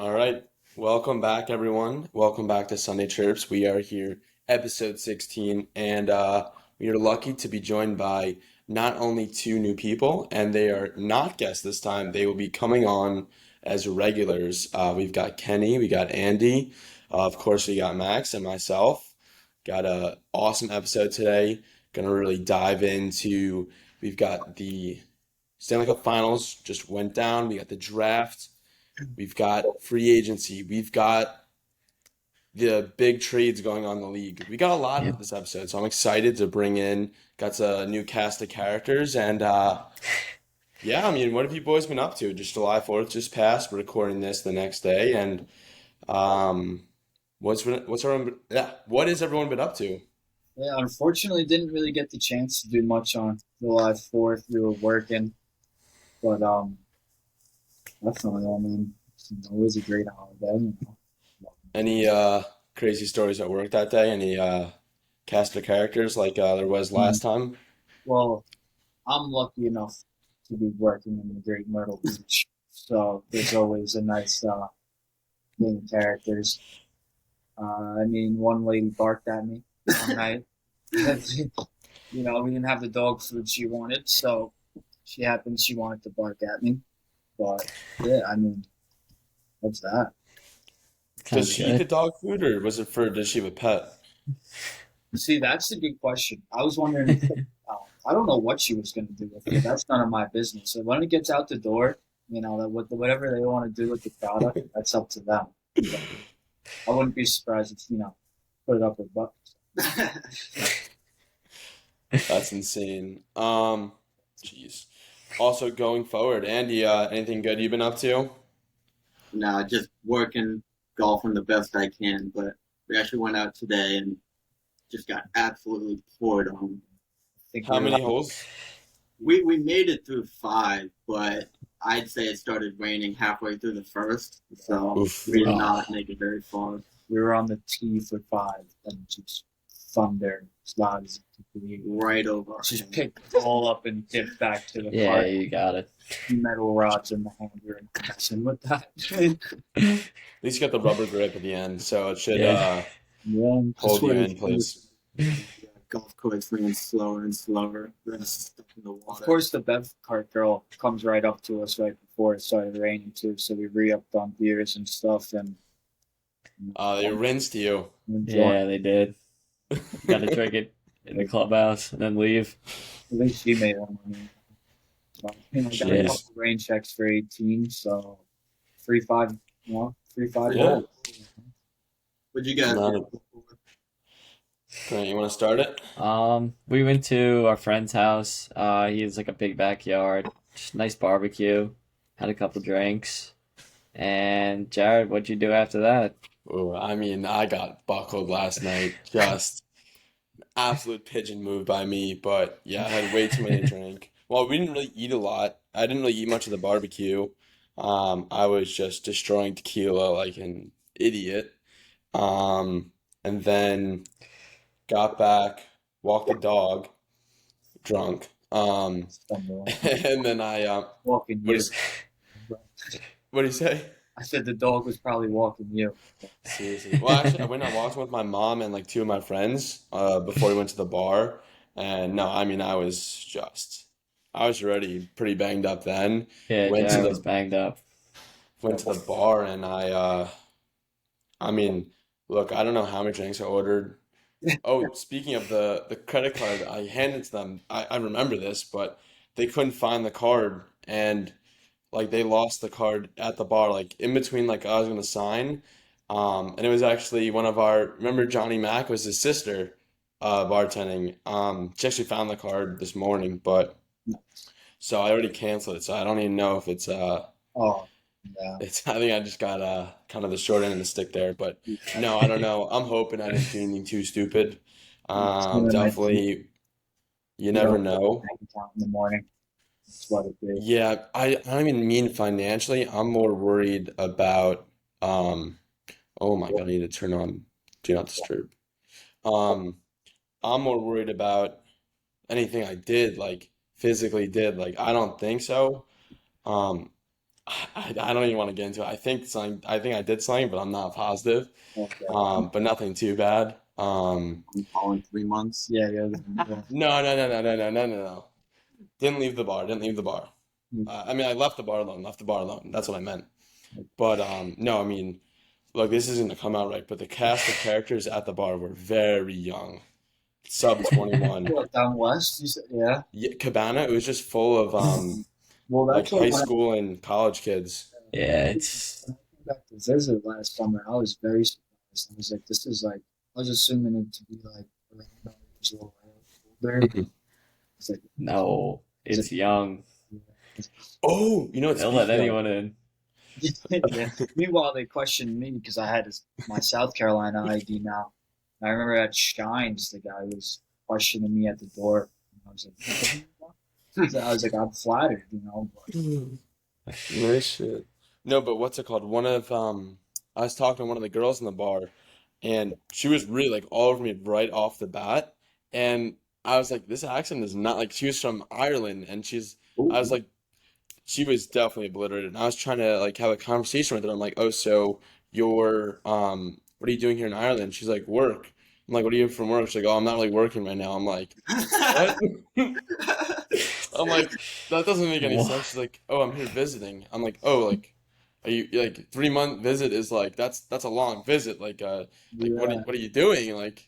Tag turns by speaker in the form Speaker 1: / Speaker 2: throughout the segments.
Speaker 1: All right. Welcome back, everyone. Welcome back to Sunday Chirps. We are here, episode 16, and we are lucky to be joined by not only two new people, and they are not guests this time. They will be coming on as regulars. We've got Kenny, we got Andy, of course, we got Max and myself. Got a awesome episode today. Gonna really dive into. We've got the Stanley Cup Finals just went down. We got the draft. We've got free agency. We've got the big trades going on in the league. We got a lot
Speaker 2: Yeah.
Speaker 1: of this episode, so I'm excited to bring in. Got a new cast of characters, and yeah, I mean, what have you boys been up to? Just July 4th just passed. We're recording this the next day, and um, what has everyone been up to?
Speaker 3: Yeah, unfortunately, didn't really get the chance to do much on July 4th. We were working, but definitely, I mean, it's always a great holiday.
Speaker 1: Any crazy stories at work that day? Any cast of characters like there was last
Speaker 3: Mm,
Speaker 1: time?
Speaker 3: Well, I'm lucky enough to be working in the Great Myrtle Beach, so there's always a nice game of characters. I mean, one lady barked at me one night. We didn't have the dog food she wanted, so she wanted to bark at me. But yeah, I mean, what's that?
Speaker 1: Does
Speaker 2: Sounds
Speaker 1: she eat the
Speaker 2: good.
Speaker 1: dog food, or was it for? Does she have a pet?
Speaker 3: See, that's the good question. I was wondering. I don't know what she was going to do with it. That's none of my business. So when it gets out the door, whatever they want to do with the product, that's up to them. But I wouldn't be surprised if put it up her butt.
Speaker 1: That's insane. Jeez. Also going forward, Andy, anything good you've been up to?
Speaker 4: No, just working, golfing the best I can. But we actually went out today and just got absolutely poured on.
Speaker 3: I think
Speaker 1: How
Speaker 3: we were
Speaker 1: many holes?
Speaker 4: We made it through five, but I'd say it started raining halfway through the first, so
Speaker 1: Oof.
Speaker 4: we did
Speaker 2: Oh,
Speaker 4: not make it very far.
Speaker 3: we were on the tee for five and just thunder slides.
Speaker 4: Right over our
Speaker 3: Just
Speaker 4: head.
Speaker 3: picked it all up and dipped back to the
Speaker 2: yeah,
Speaker 3: cart.
Speaker 2: you got it.
Speaker 3: Metal rods in the hanger and messing with that.
Speaker 1: At least you got the rubber grip at the end, so it should
Speaker 2: Yeah.
Speaker 3: Yeah, just
Speaker 1: hold you
Speaker 3: what
Speaker 1: in place.
Speaker 4: The golf course ran slower and slower. We were stuck in the
Speaker 3: Of
Speaker 4: water.
Speaker 3: course, the Bev Cart girl comes right up to us right before it started raining too, so we re-upped on beers and stuff and
Speaker 1: They rinsed you.
Speaker 3: enjoyed.
Speaker 2: Yeah, they did. Got to drink it in the clubhouse and then leave.
Speaker 3: At least she made one. So, got a
Speaker 2: Yeah.
Speaker 3: couple rain checks for 18, so 3-5, 3-5
Speaker 1: Yeah.
Speaker 3: goals.
Speaker 4: What'd you guys
Speaker 1: Not
Speaker 4: get?
Speaker 1: a, Grant, you want to start it?
Speaker 2: We went to our friend's house. He has like a big backyard, just nice barbecue. Had a couple drinks. And Jared, what'd you do after that?
Speaker 1: Ooh, I mean, I got buckled last night. Just absolute pigeon move by me, but yeah, I had way too many to drink. Well, we didn't really eat a lot. I didn't really eat much of the barbecue. I was just destroying tequila like an idiot. Um, and then got back, walked the dog, drunk.
Speaker 3: Stumble.
Speaker 1: And then
Speaker 3: Walking
Speaker 1: what
Speaker 3: you.
Speaker 1: is what do you say?
Speaker 3: I said the dog was probably walking you.
Speaker 1: Seriously. Well, actually, I went out walking with my mom and like two of my friends before we went to the bar. And no, I mean, I was already pretty banged up then.
Speaker 2: Yeah,
Speaker 1: Went to
Speaker 2: Jared was
Speaker 1: the
Speaker 2: banged up.
Speaker 1: went to the bar and I mean, look, I don't know how many drinks I ordered. Oh, speaking of the credit card, I handed to them. I remember this, but they couldn't find the card and like they lost the card at the bar, like in between like I was gonna sign. And it was actually one of our remember Johnny Mack was his sister bartending. She actually found the card this morning, but so I already canceled it, so I don't even know if
Speaker 3: Oh, yeah.
Speaker 1: it's I think I just got kind of the short end of the stick there, but no, I don't know. I'm hoping I didn't do anything too stupid.
Speaker 3: You
Speaker 1: Definitely you never
Speaker 3: don't
Speaker 1: know.
Speaker 3: bank account in the morning. That's what it is.
Speaker 1: Yeah, I don't even mean financially. I'm more worried about oh my God, I need to turn on Do Not Disturb. Um I'm more worried about anything I did, like physically did. Like I don't think so. Um I don't even want to get into it. I think I did something, but I'm not positive.
Speaker 3: Okay.
Speaker 1: But nothing too bad.
Speaker 4: I'm calling 3 months.
Speaker 3: Yeah, yeah.
Speaker 1: No. Didn't leave the bar. Didn't leave the bar. I mean, I left the bar alone. Left the bar alone. That's what I meant. But no, I mean, look, this isn't gonna come out right. But the cast of characters at the bar were very young, sub 21.
Speaker 3: What, down west? You said, yeah.
Speaker 1: Yeah, Cabana, it was just full of
Speaker 3: Well,
Speaker 1: like
Speaker 3: that's what
Speaker 1: high
Speaker 3: when
Speaker 1: school and college kids.
Speaker 2: Yeah, it's
Speaker 3: I came back to visit last summer, I was very surprised. I was like, this is like, I was assuming it to be like around our age, a little older. It's like,
Speaker 2: no, it's young.
Speaker 1: Oh, you know what?
Speaker 2: They'll let
Speaker 1: Speaking of,
Speaker 2: anyone in.
Speaker 3: yeah. Meanwhile, they questioned me because I had my South Carolina ID now. And I remember at Shines, the guy was questioning me at the door. And I was like, I'm flattered, you know. But
Speaker 1: nice shit. No, but what's it called? I was talking to one of the girls in the bar, and she was really like all over me right off the bat, and I was like, this accent is not like she was from Ireland, and I was like, she was definitely obliterated. And I was trying to like have a conversation with her. I'm like, oh, so what are you doing here in Ireland? She's like, work. I'm like, what are you doing from work? She's like, oh, I'm not really working right now. I'm like, what? I'm like, that doesn't make any sense. She's like, oh, I'm here visiting. I'm like, oh, like, are you like 3 month visit is like that's a long visit. Like
Speaker 3: yeah,
Speaker 1: what are you doing? Like,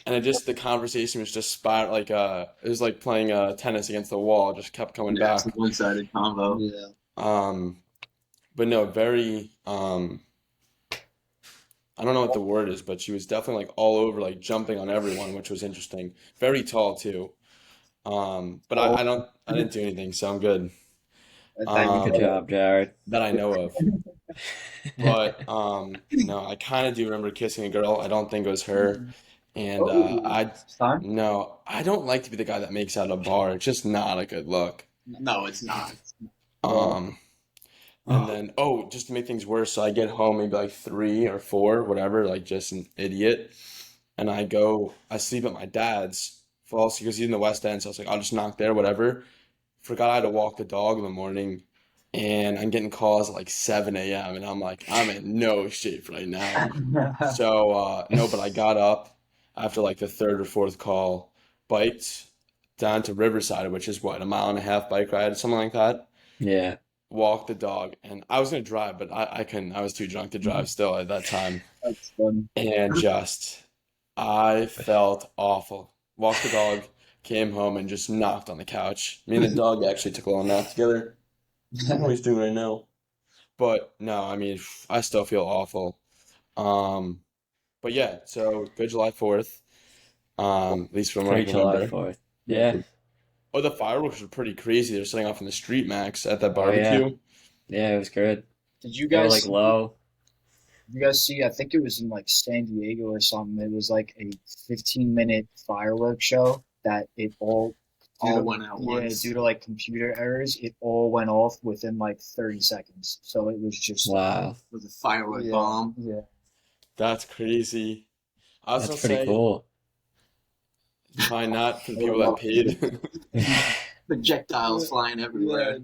Speaker 1: and it just the conversation was just it was like playing tennis against the wall. It just kept coming
Speaker 4: Yeah, it's a
Speaker 1: back.
Speaker 4: one-sided combo.
Speaker 3: yeah.
Speaker 1: Um, but no, very I don't know what the word is, but she was definitely like all over, like jumping on everyone, which was interesting. Very tall too. But I didn't do anything, so I'm good.
Speaker 3: I thought you
Speaker 2: Good
Speaker 3: could.
Speaker 1: Um,
Speaker 2: job, Jared.
Speaker 1: that I know of. But no, I kind of do remember kissing a girl. I don't think it was her. And
Speaker 3: Oh,
Speaker 1: I
Speaker 3: it's time.
Speaker 1: no, I don't like to be the guy that makes out a bar. It's just not a good look.
Speaker 4: No, it's not.
Speaker 3: Well,
Speaker 1: Um, and then just to make things worse, so I get home maybe like 3 or 4, whatever, like just an idiot. And I sleep at my dad's, fall asleep because he's in the West End, so I was like, I'll just knock there, whatever. Forgot I had to walk the dog in the morning, and I'm getting calls at like 7 a.m. and I'm like, I'm in no shape right now. So no, but I got up after like the third or fourth call, biked down to Riverside, which is what, a mile and a half bike ride, something like that.
Speaker 2: Yeah.
Speaker 1: Walked the dog, and I was gonna drive, but I couldn't. I was too drunk to drive still at that time,
Speaker 3: that's funny.
Speaker 1: and just I felt awful. Walked the dog, came home, and just knocked on the couch. Me and the dog actually took a little nap together. I don't know what he's doing right now. But no, I mean, I still feel awful. Um, but yeah, so good July 4th. At least from what I
Speaker 2: Great
Speaker 1: can
Speaker 2: July
Speaker 1: remember.
Speaker 2: 4th. Yeah.
Speaker 1: Oh, the fireworks were pretty crazy. They're setting off in the street, Max, at that
Speaker 2: Oh, yeah.
Speaker 1: barbecue.
Speaker 2: Yeah, it was good.
Speaker 3: Did you
Speaker 2: They were
Speaker 3: guys
Speaker 2: like
Speaker 3: see?
Speaker 2: low.
Speaker 3: You guys see? I think it was in like San Diego or something. It was like a 15-minute fireworks show that it all due
Speaker 4: All
Speaker 3: to
Speaker 4: went out
Speaker 3: yeah
Speaker 4: once.
Speaker 3: due to like computer errors, it all went off within like 30 seconds. So it was just
Speaker 2: Wow.
Speaker 4: It was a firework
Speaker 3: yeah,
Speaker 4: bomb.
Speaker 3: yeah.
Speaker 1: That's crazy. I was
Speaker 2: That's
Speaker 1: gonna
Speaker 2: pretty
Speaker 1: say,
Speaker 2: cool.
Speaker 1: probably not for the
Speaker 3: I would
Speaker 1: people that
Speaker 3: love
Speaker 1: paid.
Speaker 4: Projectiles
Speaker 3: Yeah,
Speaker 4: flying everywhere.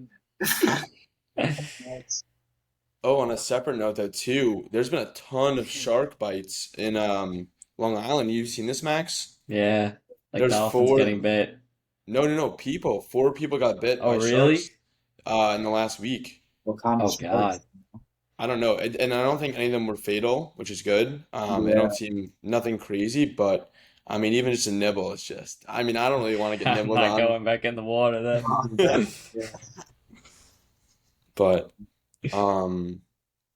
Speaker 3: that's
Speaker 1: Oh, on a separate note though, too, there's been a ton of shark bites in Long Island. You've seen this, Max?
Speaker 2: Yeah. Like
Speaker 1: There's
Speaker 2: dolphins
Speaker 1: four.
Speaker 2: getting bit.
Speaker 1: No, people. 4 people got bit
Speaker 2: Oh,
Speaker 1: by sharks
Speaker 2: really?
Speaker 1: in the last week.
Speaker 3: what kind of
Speaker 2: Oh,
Speaker 3: sharks?
Speaker 2: God.
Speaker 1: I don't know, and I don't think any of them were fatal, which is good. They don't
Speaker 3: Yeah,
Speaker 1: seem nothing crazy, but I mean, even just a nibble, it's just. I mean, I don't really want to get
Speaker 2: I'm
Speaker 1: nibbled
Speaker 2: not
Speaker 1: on,
Speaker 2: going back in the water then.
Speaker 3: yeah.
Speaker 1: but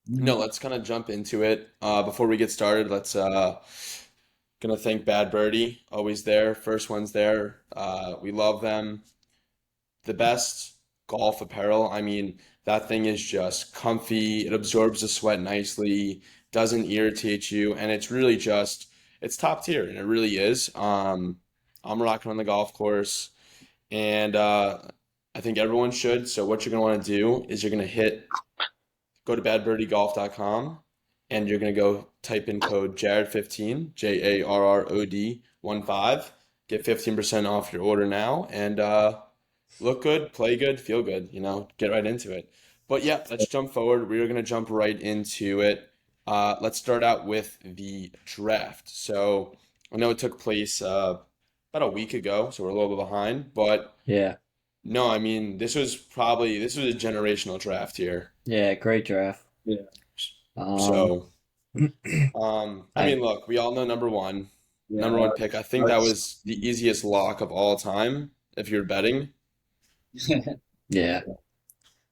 Speaker 1: no, let's kind of jump into it. Before we get started, let's gonna thank Bad Birdie, always there, first one's there. We love them. The best golf apparel. I mean, that thing is just comfy. It absorbs the sweat nicely, doesn't irritate you, and it's really just it's top tier, and it really is. I'm rocking on the golf course, and I think everyone should. So what you're gonna want to do is you're gonna go to badbirdiegolf.com, and you're gonna go type in code Jared15, JARROD 15, get 15% off your order now, and look good, play good, feel good, get right into it. But yeah, let's jump forward. We're gonna jump right into it. Let's start out with the draft. So I know it took place about a week ago, so we're a little bit behind. But
Speaker 2: Yeah.
Speaker 1: no, I mean this was a generational draft here.
Speaker 2: Yeah, great draft.
Speaker 3: Yeah.
Speaker 2: Um,
Speaker 1: So I
Speaker 2: I
Speaker 1: mean, look, we all know
Speaker 3: Yeah.
Speaker 1: number one pick. I think that was the easiest lock of all time if you're betting.
Speaker 2: yeah.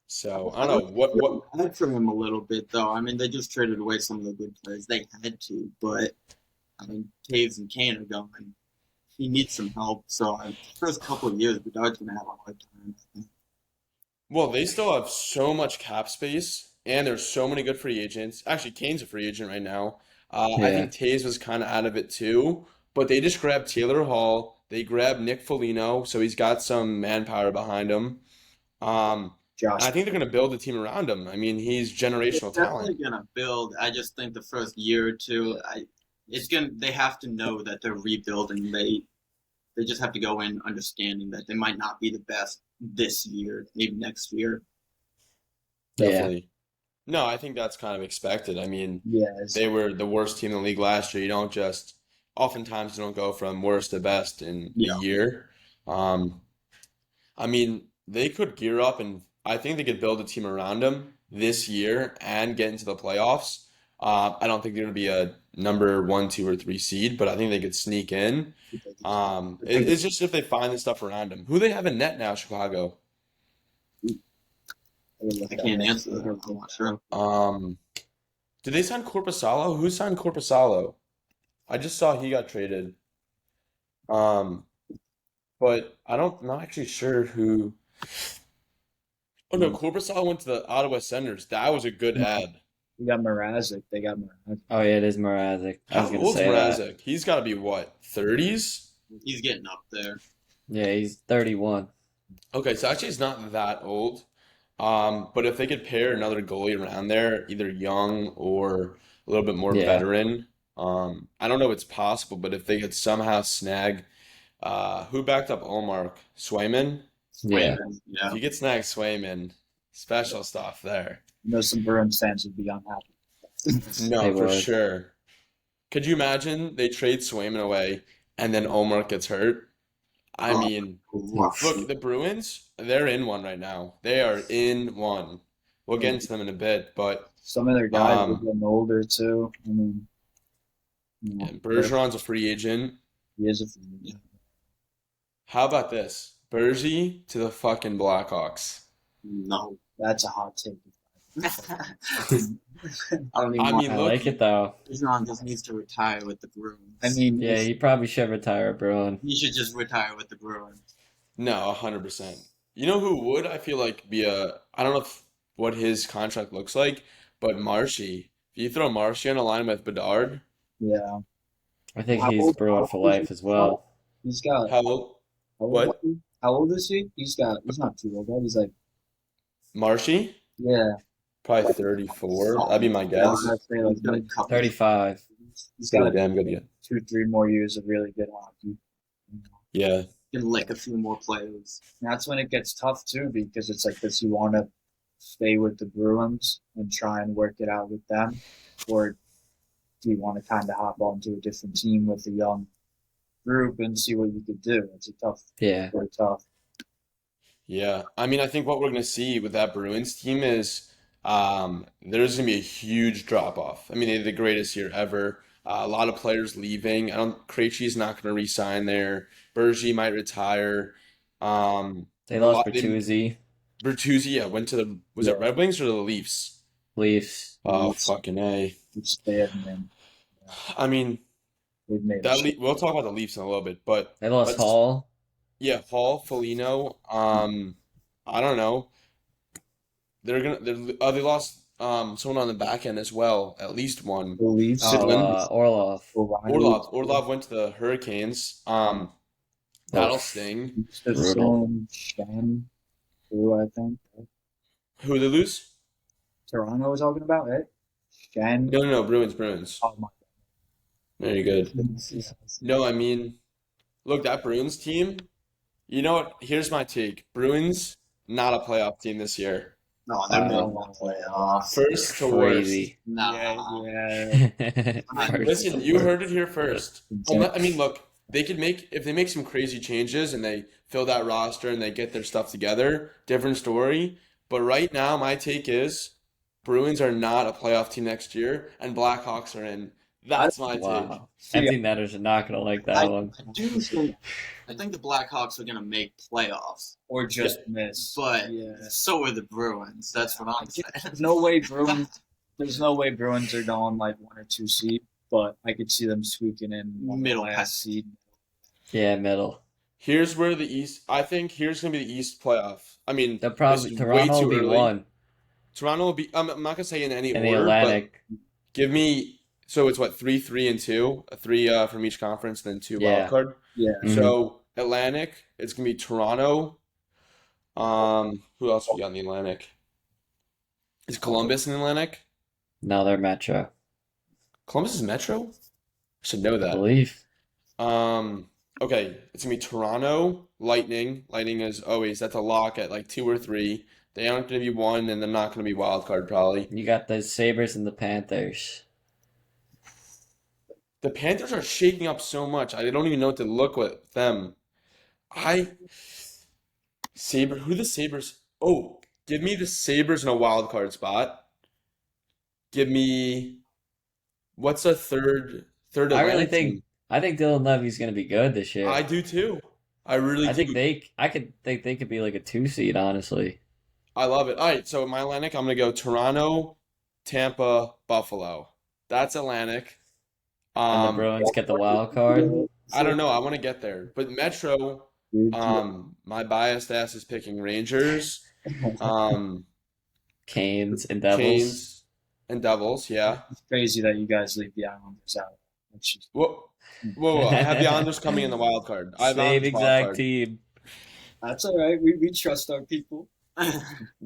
Speaker 1: So I
Speaker 4: I
Speaker 1: don't
Speaker 4: would
Speaker 1: know what.
Speaker 4: feel bad for him a little bit, though. I mean, they just traded away some of the good players. They had to, but I mean, Taves and Kane are going. He needs some help. So first couple of years, Bedard's going to have a hard time. I think.
Speaker 1: Well, they still have so much cap space, and there's so many good free agents. Actually, Kane's a free agent right now. I
Speaker 2: Yeah.
Speaker 1: think Taves was kind of out of it too, but they just grabbed Taylor Hall. They grabbed Nick Foligno, so he's got some manpower behind him. And
Speaker 3: Josh.
Speaker 1: I think they're going to build a team around him. I mean, he's
Speaker 4: They're
Speaker 1: generational
Speaker 4: definitely
Speaker 1: talent.
Speaker 4: going to build. I just think the first year or two, they have to know that they're rebuilding. They just have to go in understanding that they might not be the best this year, maybe next year.
Speaker 2: Yeah.
Speaker 1: Definitely. No, I think that's kind of expected. I mean,
Speaker 3: Yes.
Speaker 1: they were the worst team in the league last year. Oftentimes you don't go from worst to best in a
Speaker 4: Yeah.
Speaker 1: year. Um, I mean, they could gear up and I think they could build a team around them this year and get into the playoffs. I don't think they're going to be a number one, two, or three seed, but I think they could sneak in. It's just if they find the stuff around them. Who they have in net now, Chicago?
Speaker 4: I can't answer that. I'm not sure.
Speaker 1: Did they sign Corpusalo? Who signed Corpusalo? I just saw he got traded. Um, but not actually sure who. Oh no, Corpusalo went to the Ottawa Senators. That was a good ad.
Speaker 3: We got Mrazek. They got Mrazek.
Speaker 2: Oh yeah, it is Mrazek. I
Speaker 1: How
Speaker 2: was gonna
Speaker 1: old's
Speaker 2: say that.
Speaker 1: Mrazek? He's got to be what, 30s?
Speaker 4: He's getting up there.
Speaker 2: Yeah, he's 31.
Speaker 1: Okay, so actually he's not that old. But if they could pair another goalie around there, either young or a little bit more
Speaker 2: Yeah.
Speaker 1: veteran, I don't know if it's possible, but if they could somehow snag, who backed up Olmark? Swayman?
Speaker 2: Yeah.
Speaker 4: Yeah.
Speaker 1: If you get snagged Swayman, special stuff there.
Speaker 3: You know, some Bruins fans would be unhappy.
Speaker 2: They
Speaker 1: No, for
Speaker 2: would.
Speaker 1: sure. Could you imagine they trade Swayman away and then Olmark gets hurt? I
Speaker 4: Oh,
Speaker 1: mean,
Speaker 4: rough.
Speaker 1: look, the Bruins, they're in one right now. They are in one. We'll get into them in a bit, but
Speaker 3: Some of their guys are
Speaker 1: um,
Speaker 3: getting older too. I mean,
Speaker 1: and Bergeron's a free agent.
Speaker 3: he is a free.
Speaker 1: How about this? Bergie to the fucking Blackhawks.
Speaker 4: No.
Speaker 3: That's a hot take.
Speaker 4: I don't even
Speaker 1: I
Speaker 4: want
Speaker 1: mean,
Speaker 2: I
Speaker 1: look,
Speaker 2: like it though.
Speaker 4: Bergeron just needs to retire with the Bruins.
Speaker 3: I mean,
Speaker 2: Yeah, he probably should retire a Bruin.
Speaker 4: he should just retire with the Bruins.
Speaker 1: no, 100%. You know who would, I feel like, I don't know what his contract looks like, but Marshy. If you throw Marshy on a line with Bedard,
Speaker 3: yeah.
Speaker 2: I think
Speaker 3: How
Speaker 2: he's
Speaker 3: old-
Speaker 2: Bruin
Speaker 3: how
Speaker 2: for
Speaker 3: old is
Speaker 2: life
Speaker 3: he?
Speaker 2: as well.
Speaker 3: He's got
Speaker 1: how old?
Speaker 3: how old,
Speaker 1: What?
Speaker 3: how old is he? He's not too old, right? He's like
Speaker 1: Marshy?
Speaker 3: yeah.
Speaker 1: Probably 34. That'd be my
Speaker 3: I
Speaker 1: guess.
Speaker 3: was gonna say like
Speaker 4: He's got a
Speaker 3: mid-
Speaker 4: couple.
Speaker 2: 35.
Speaker 3: he's
Speaker 1: Pretty
Speaker 3: got
Speaker 1: damn good, yeah.
Speaker 3: 2-3 more years of really good hockey.
Speaker 1: Yeah.
Speaker 4: Can lick a few more players.
Speaker 3: And that's when it gets tough too, because it's like, does he want to stay with the Bruins and try and work it out with them, or do you want to kind of hop onto a different team with a young group and see what you could do? It's a tough,
Speaker 2: Yeah.
Speaker 3: very tough.
Speaker 1: Yeah. I mean, I think what we're going to see with that Bruins team is there's going to be a huge drop off. I mean, they had the greatest year ever. A lot of players leaving. Krejci's not going to re-sign there. Bergie might retire.
Speaker 2: They
Speaker 1: A
Speaker 2: lost
Speaker 1: lot, they,
Speaker 2: Bertuzzi,
Speaker 1: Bertuzzi, yeah, went to was it
Speaker 3: Yeah.
Speaker 1: Red Wings or the Leafs?
Speaker 2: Leafs.
Speaker 1: Oh,
Speaker 3: Leafs.
Speaker 1: fucking A.
Speaker 3: It's bad, man.
Speaker 1: I mean,
Speaker 3: They've made a shit.
Speaker 1: we'll talk about the Leafs in a little bit, but
Speaker 2: They lost
Speaker 1: let's,
Speaker 2: Hall.
Speaker 1: yeah, Hall, Foligno, I don't know. They lost someone on the back end as well, at least one.
Speaker 3: The Leafs.
Speaker 2: Oh,
Speaker 1: Simmons.
Speaker 2: Orlov.
Speaker 1: Orlov went to the Hurricanes. That'll
Speaker 2: Oof.
Speaker 1: sting.
Speaker 2: Brutal.
Speaker 3: Shen, who I think
Speaker 1: Who they lose?
Speaker 3: Toronto was talking about, right? Shen.
Speaker 1: No, Bruins.
Speaker 3: Oh my
Speaker 1: Very good.
Speaker 3: goodness.
Speaker 1: No, I mean, look, that Bruins team, you know what? Here's my take. Bruins, not a playoff team this year.
Speaker 4: No, they're making
Speaker 2: Oh.
Speaker 4: the playoffs.
Speaker 1: First to worst.
Speaker 2: Crazy.
Speaker 4: Nah.
Speaker 1: Listen,
Speaker 2: to
Speaker 1: you
Speaker 2: worst.
Speaker 1: heard it here first. I mean, look, they could make if they make some crazy changes and they fill that roster and they get their stuff together, different story. But right now, my take is Bruins are not a playoff team next year, and Blackhawks are in. That's my take.
Speaker 2: Wow. Empty netters are not gonna like that one.
Speaker 4: I think the Blackhawks are gonna make playoffs,
Speaker 3: or just miss.
Speaker 4: but
Speaker 3: yeah,
Speaker 4: so are the Bruins. That's what I'm saying.
Speaker 3: there's no way Bruins. There's no way Bruins are going like 1 or 2 seed, but I could see them squeaking in
Speaker 4: Middle
Speaker 3: last
Speaker 4: pack.
Speaker 3: seed.
Speaker 2: Yeah, middle.
Speaker 1: Here's where the East. I think here's gonna be the East playoff. I mean,
Speaker 2: They'll
Speaker 1: this
Speaker 2: probably
Speaker 1: is
Speaker 2: Toronto
Speaker 1: way
Speaker 2: will
Speaker 1: too
Speaker 2: be
Speaker 1: early.
Speaker 2: one
Speaker 1: Toronto will be. I'm not gonna say in any
Speaker 2: in the
Speaker 1: order,
Speaker 2: Atlantic.
Speaker 1: but give me. So it's what 3, 3, and 2, 3 from each conference, then 2
Speaker 2: Yeah.
Speaker 1: wild card.
Speaker 3: Yeah,
Speaker 2: Mhm.
Speaker 1: So Atlantic, it's gonna be Toronto. Who else we got in the Atlantic? Is Columbus in the Atlantic?
Speaker 2: No, they're Metro.
Speaker 1: Columbus is Metro? I should know
Speaker 2: I
Speaker 1: that.
Speaker 2: believe.
Speaker 1: Okay, it's gonna be Toronto, Lightning. Lightning is always that's a lock at like 2 or 3. They aren't gonna be 1, and they're not gonna be wild card probably.
Speaker 2: You got the Sabres and the Panthers.
Speaker 1: The Panthers are shaking up so much. I don't even know what to look with them. Who the Sabres? Oh, give me the Sabres in a wild card spot. Give me what's a third
Speaker 2: I really
Speaker 1: Atlantic
Speaker 2: think
Speaker 1: team?
Speaker 2: I think Dylan Levy's gonna be good this year.
Speaker 1: I do too. I really
Speaker 2: I think
Speaker 1: do.
Speaker 2: they could be like a 2 seed, honestly.
Speaker 1: I love it. All right, so my Atlantic, I'm gonna go Toronto, Tampa, Buffalo. That's Atlantic.
Speaker 2: And the Bruins get the wild card.
Speaker 1: I don't know. I want to get there, but Metro. My biased ass is picking Rangers,
Speaker 2: Canes and Devils.
Speaker 1: Canes, and Devils. Yeah.
Speaker 3: it's crazy that you guys leave the Islanders out. It's just-
Speaker 1: Whoa! I have the Islanders coming in the wild card. I have
Speaker 2: Same
Speaker 1: Islanders wild
Speaker 2: exact
Speaker 1: card.
Speaker 2: team.
Speaker 3: That's all right. We trust our people.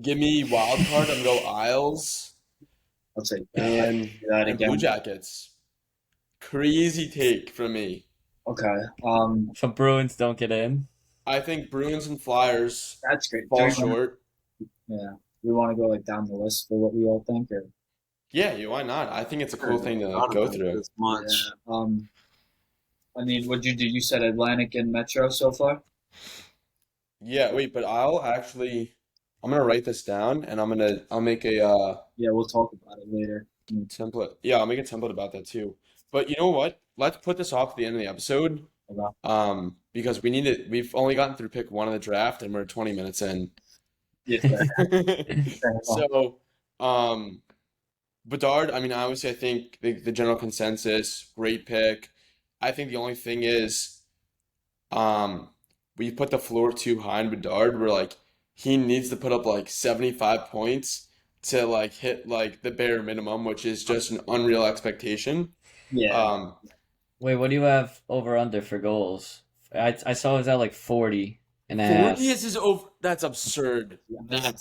Speaker 1: Give me wild card. I'm gonna go Isles
Speaker 3: I'll take that.
Speaker 1: and
Speaker 3: Do that
Speaker 1: and Blue
Speaker 3: again.
Speaker 1: Jackets. Crazy take from me.
Speaker 3: Okay.
Speaker 2: So Bruins don't get in.
Speaker 1: I think Bruins and Flyers
Speaker 3: That's great.
Speaker 1: fall
Speaker 3: Do we-
Speaker 1: short.
Speaker 3: Yeah. We want to go like down the list for what we all think, or
Speaker 1: Yeah, why not? I think it's a cool thing to
Speaker 4: Not
Speaker 1: go
Speaker 4: about
Speaker 1: through.
Speaker 4: this much.
Speaker 3: yeah. I mean, what'd you do? You said Atlantic and Metro so far.
Speaker 1: Yeah, wait, but I'm gonna write this down and I'll make a
Speaker 3: Yeah, we'll talk about it later.
Speaker 1: template. Yeah, I'll make a template about that too. But you know what? Let's put this off at the end of the episode.
Speaker 3: Okay.
Speaker 1: Because we've only gotten through pick 1 of the draft and we're 20 minutes in.
Speaker 3: Yeah. fair enough.
Speaker 1: So, Bedard, I mean, obviously, I think the general consensus, great pick. I think the only thing is, we put the floor too high in Bedard. We're like, he needs to put up like 75 points to like hit like the bare minimum, which is just an unreal expectation.
Speaker 3: Yeah.
Speaker 2: Wait, what do you have over under for goals? I saw it was at like 40 and a half.
Speaker 1: 40 is over. That's absurd.
Speaker 3: I would have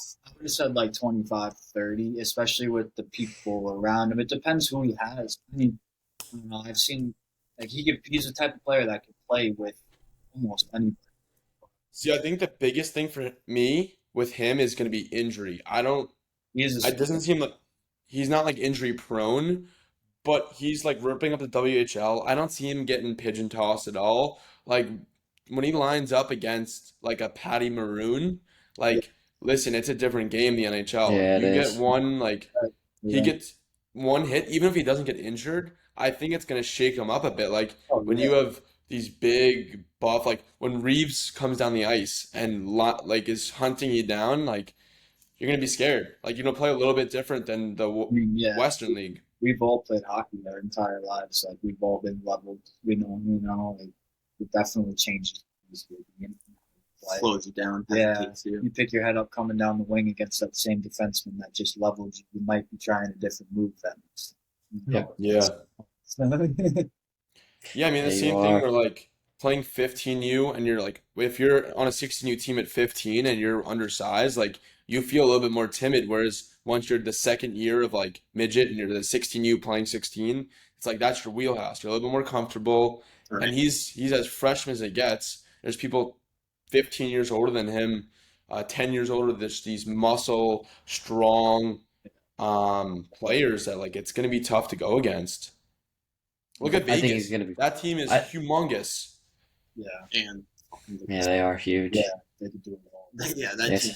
Speaker 3: said like 25, 30, especially with the people around him. It depends who he has. I mean, I don't know. I've seen like he's the type of player that can play with almost anybody.
Speaker 1: See, I think the biggest thing for me with him is going to be injury. It doesn't seem like he's not like injury prone, but he's like ripping up the WHL. I don't see him getting pigeon tossed at all. Like when he lines up against like a Patty Maroon, like listen, it's a different game, the NHL.
Speaker 2: Yeah, it
Speaker 1: You
Speaker 2: is.
Speaker 1: get one like he
Speaker 3: Yeah.
Speaker 1: gets one hit, even if he doesn't get injured, I think it's gonna shake him up a bit. Like
Speaker 3: Oh,
Speaker 1: when
Speaker 3: yeah.
Speaker 1: you have these big buff, like when Reeves comes down the ice and like is hunting you down, like you're gonna be scared. Like you're gonna play a little bit different than the
Speaker 3: I mean, yeah.
Speaker 1: Western League.
Speaker 3: We've all played hockey our entire lives. Like we've all been leveled. Like it definitely changes. Like,
Speaker 4: Slows you down.
Speaker 3: Yeah.
Speaker 4: hesitates you.
Speaker 3: you pick your head up coming down the wing against that same defenseman that just levels you. You might be trying a different move then.
Speaker 1: Yeah. Yeah, I mean the
Speaker 2: Yeah, you
Speaker 1: same thing
Speaker 2: are.
Speaker 1: where like playing 15U and you're like if you're on a 16U team at 15 and you're undersized, like you feel a little bit more timid, whereas once you're the second year of like midget and you're the 16U playing 16, it's like that's your wheelhouse. You're a little bit more comfortable.
Speaker 4: Right.
Speaker 1: And he's as freshman as it gets. There's people 15 years older than him 10 years older. There's these muscle, strong players that like it's going to be tough to go against. Look at
Speaker 2: I think he's
Speaker 1: Vegas.
Speaker 2: gonna be.
Speaker 1: That team is
Speaker 2: I
Speaker 1: humongous.
Speaker 3: Yeah,
Speaker 4: And
Speaker 2: Yeah, they are huge.
Speaker 3: yeah, they could do it all.
Speaker 4: yeah, that
Speaker 2: Yes.
Speaker 4: team.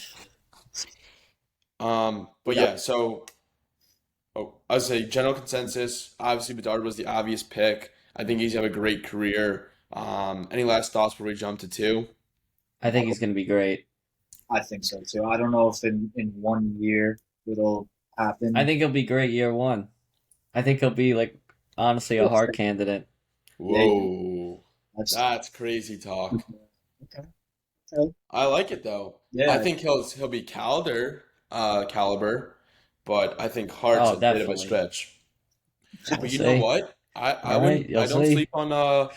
Speaker 1: But yeah, so I would say general consensus. Obviously, Bedard was the obvious pick. I think he's have a great career. Any last thoughts before we jump to two?
Speaker 2: I think he's gonna be great.
Speaker 3: I think so too. I don't know if in 1 year it'll happen.
Speaker 2: I think he'll be great year one. I think he'll be like honestly a hard candidate.
Speaker 1: Whoa,
Speaker 3: That's
Speaker 1: that's crazy talk.
Speaker 3: okay. Okay.
Speaker 1: I like it though.
Speaker 3: Yeah,
Speaker 1: I think he'll be caliber, but I think Hart's
Speaker 2: Oh,
Speaker 1: a bit of a
Speaker 2: definitely.
Speaker 1: stretch. But
Speaker 2: We'll
Speaker 1: you know
Speaker 2: see.
Speaker 1: what? I
Speaker 2: All right,
Speaker 1: wouldn't I
Speaker 2: you'll
Speaker 1: don't
Speaker 2: see.
Speaker 1: sleep on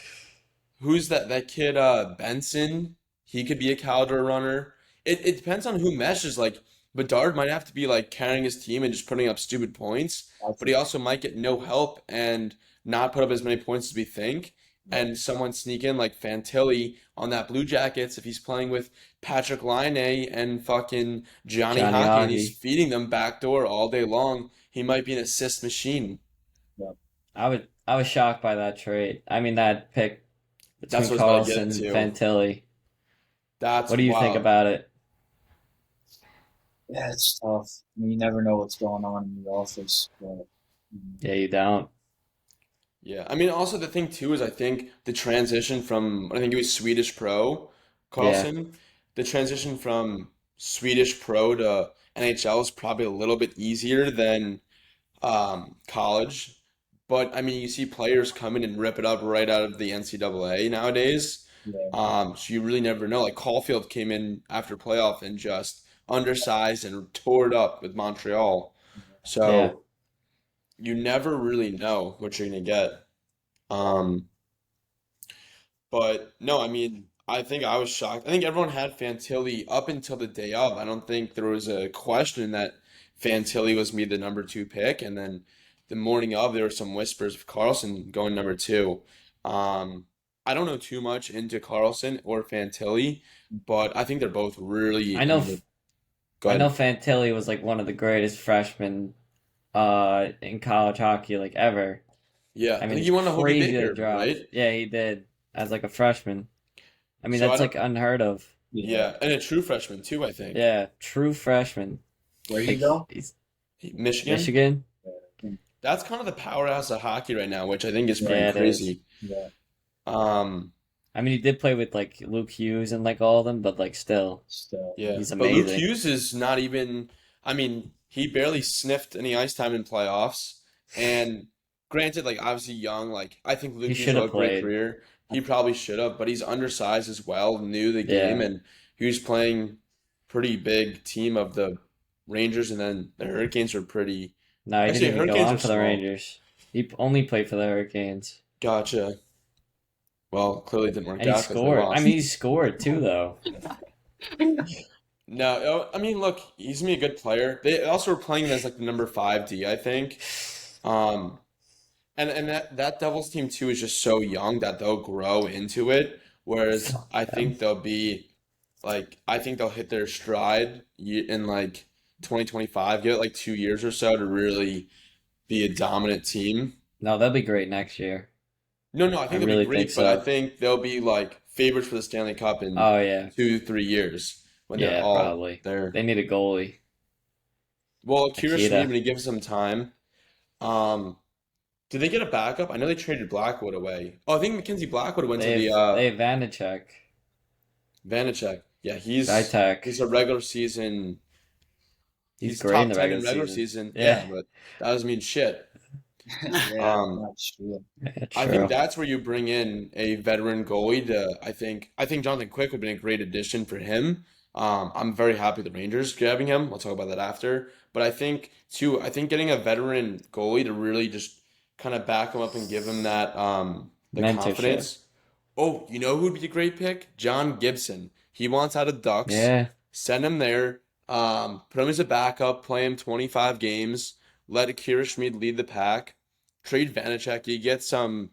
Speaker 1: who's that kid Benson? He could be a caliber runner. It depends on who meshes. Like Bedard might have to be like carrying his team and just putting up stupid points,
Speaker 3: I
Speaker 1: but he
Speaker 3: think
Speaker 1: also might get no help and not put up as many points as we think. And someone sneak in like Fantilli on that Blue Jackets if he's playing with Patrick Laine and fucking Johnny
Speaker 2: Johnny
Speaker 1: Hockey and he's
Speaker 2: Hockey.
Speaker 1: feeding them backdoor all day long. He might be an assist machine.
Speaker 2: I was shocked by that trade. I mean that pick
Speaker 1: That's
Speaker 2: between
Speaker 1: what I was about to get
Speaker 2: Carlson and
Speaker 1: into.
Speaker 2: Fantilli.
Speaker 1: That's
Speaker 2: What do you think
Speaker 1: wild.
Speaker 2: about it?
Speaker 3: yeah, it's tough. I mean, you never know what's going on in the office, but
Speaker 2: Yeah, you don't.
Speaker 1: Yeah, I mean, also the thing too is I think the transition from I think it was Swedish Pro,
Speaker 2: Yeah.
Speaker 1: Carlson, the transition from Swedish Pro to NHL is probably a little bit easier than college. But I mean, you see players come in and rip it up right out of the NCAA nowadays.
Speaker 3: yeah,
Speaker 1: So you really never know. Like Caulfield came in after playoff and just undersized and tore it up with Montreal.
Speaker 2: Yeah.
Speaker 1: So you never really know what you're gonna get. Um, but no, I mean, I think I was shocked. I think everyone had Fantilli up until the day of. I don't think there was a question that Fantilli was me the number two pick. And then the morning of, there were some whispers of Carlson going number two. I don't know too much into Carlson or Fantilli, but I think they're both really.
Speaker 2: I
Speaker 1: I
Speaker 2: know
Speaker 1: mean, go
Speaker 2: I know
Speaker 1: ahead.
Speaker 2: Fantilli was like one of the greatest freshmen in college hockey like ever.
Speaker 1: Yeah,
Speaker 2: I
Speaker 1: I
Speaker 2: mean,
Speaker 1: think
Speaker 2: it's
Speaker 1: you won a Hobie
Speaker 2: crazy that he
Speaker 1: Baker,
Speaker 2: dropped.
Speaker 1: right?
Speaker 2: Yeah, he did as like a freshman. I mean,
Speaker 1: So I
Speaker 2: that's
Speaker 1: don't.
Speaker 2: like unheard of.
Speaker 3: yeah.
Speaker 1: Yeah, and a true freshman too, I think.
Speaker 2: Yeah, true freshman.
Speaker 3: Where you
Speaker 2: Like
Speaker 3: go?
Speaker 2: he's
Speaker 1: Michigan.
Speaker 2: Michigan.
Speaker 1: That's kind of the powerhouse of hockey right now, which I think is pretty
Speaker 2: Yeah, it is.
Speaker 1: crazy.
Speaker 3: Yeah,
Speaker 1: Um,
Speaker 2: I mean, he did play with like Luke Hughes and like all of them, but like still,
Speaker 3: still,
Speaker 1: yeah.
Speaker 2: he's
Speaker 1: But Luke
Speaker 2: amazing.
Speaker 1: Hughes is not even, I mean, he barely sniffed any ice time in playoffs. And granted, like obviously young, like I think
Speaker 2: He
Speaker 1: Luke Hughes
Speaker 2: should
Speaker 1: will
Speaker 2: have
Speaker 1: have a great
Speaker 2: played.
Speaker 1: career. He probably should have, but he's undersized as well, knew the game,
Speaker 2: Yeah.
Speaker 1: and he was playing pretty big team of the Rangers, and then the Hurricanes were pretty.
Speaker 2: No, he didn't
Speaker 1: Actually,
Speaker 2: even go
Speaker 1: Hurricanes
Speaker 2: on
Speaker 1: are
Speaker 2: for the
Speaker 1: small.
Speaker 2: Rangers. He only played for the Hurricanes,
Speaker 1: Gotcha. Well, clearly didn't work
Speaker 2: and he
Speaker 1: out because they
Speaker 2: scored. I
Speaker 1: lost.
Speaker 2: mean, he scored too, though.
Speaker 1: No, I mean, look, he's gonna be a good player. They also were playing him as like the number five D, I think. Um, and that Devils team too is just so young that they'll grow into it. Whereas I
Speaker 2: Um,
Speaker 1: think they'll be like, I think they'll hit their stride in like 2025. Give it like 2 years or so to really be a dominant team.
Speaker 2: no, they'll be great next year.
Speaker 1: No, no, I
Speaker 2: I
Speaker 1: think they'll be
Speaker 2: really think
Speaker 1: great, but I
Speaker 2: so.
Speaker 1: think they'll be like favorites for the Stanley Cup in
Speaker 2: Oh yeah,
Speaker 1: 2, 3 years when they're
Speaker 2: yeah,
Speaker 1: all
Speaker 2: probably.
Speaker 1: there.
Speaker 2: They need a goalie.
Speaker 1: Well, Akira Schmid,
Speaker 2: Akita.
Speaker 1: when he gives some time. Um, did they get a backup? I know they traded Blackwood away. Oh, I think Mackenzie Blackwood went to the
Speaker 2: They have Vanacek,
Speaker 1: Vanacek. Yeah,
Speaker 2: Vitek.
Speaker 1: he's a regular season.
Speaker 2: He's
Speaker 1: He's
Speaker 2: great in
Speaker 1: top
Speaker 2: the
Speaker 1: 10
Speaker 2: regular
Speaker 1: in regular
Speaker 2: season.
Speaker 1: season. Yeah,
Speaker 2: Yeah,
Speaker 1: but that doesn't mean shit.
Speaker 3: yeah,
Speaker 1: Um,
Speaker 3: that's true.
Speaker 2: yeah,
Speaker 1: I think
Speaker 2: true.
Speaker 1: that's where you bring in a veteran goalie to, I think Jonathan Quick would have been a great addition for him. I'm very happy the Rangers grabbing him. We'll talk about that after. But I think too, I think getting a veteran goalie to really just kind of back him up and give him that the
Speaker 2: Mentorship.
Speaker 1: confidence. Oh, you know who would be a great pick? John Gibson. He wants out of Ducks.
Speaker 2: Yeah,
Speaker 1: Send him there. Put him as a backup, play him 25 games, let Akira Schmid lead the pack, trade Vanacek. You get some,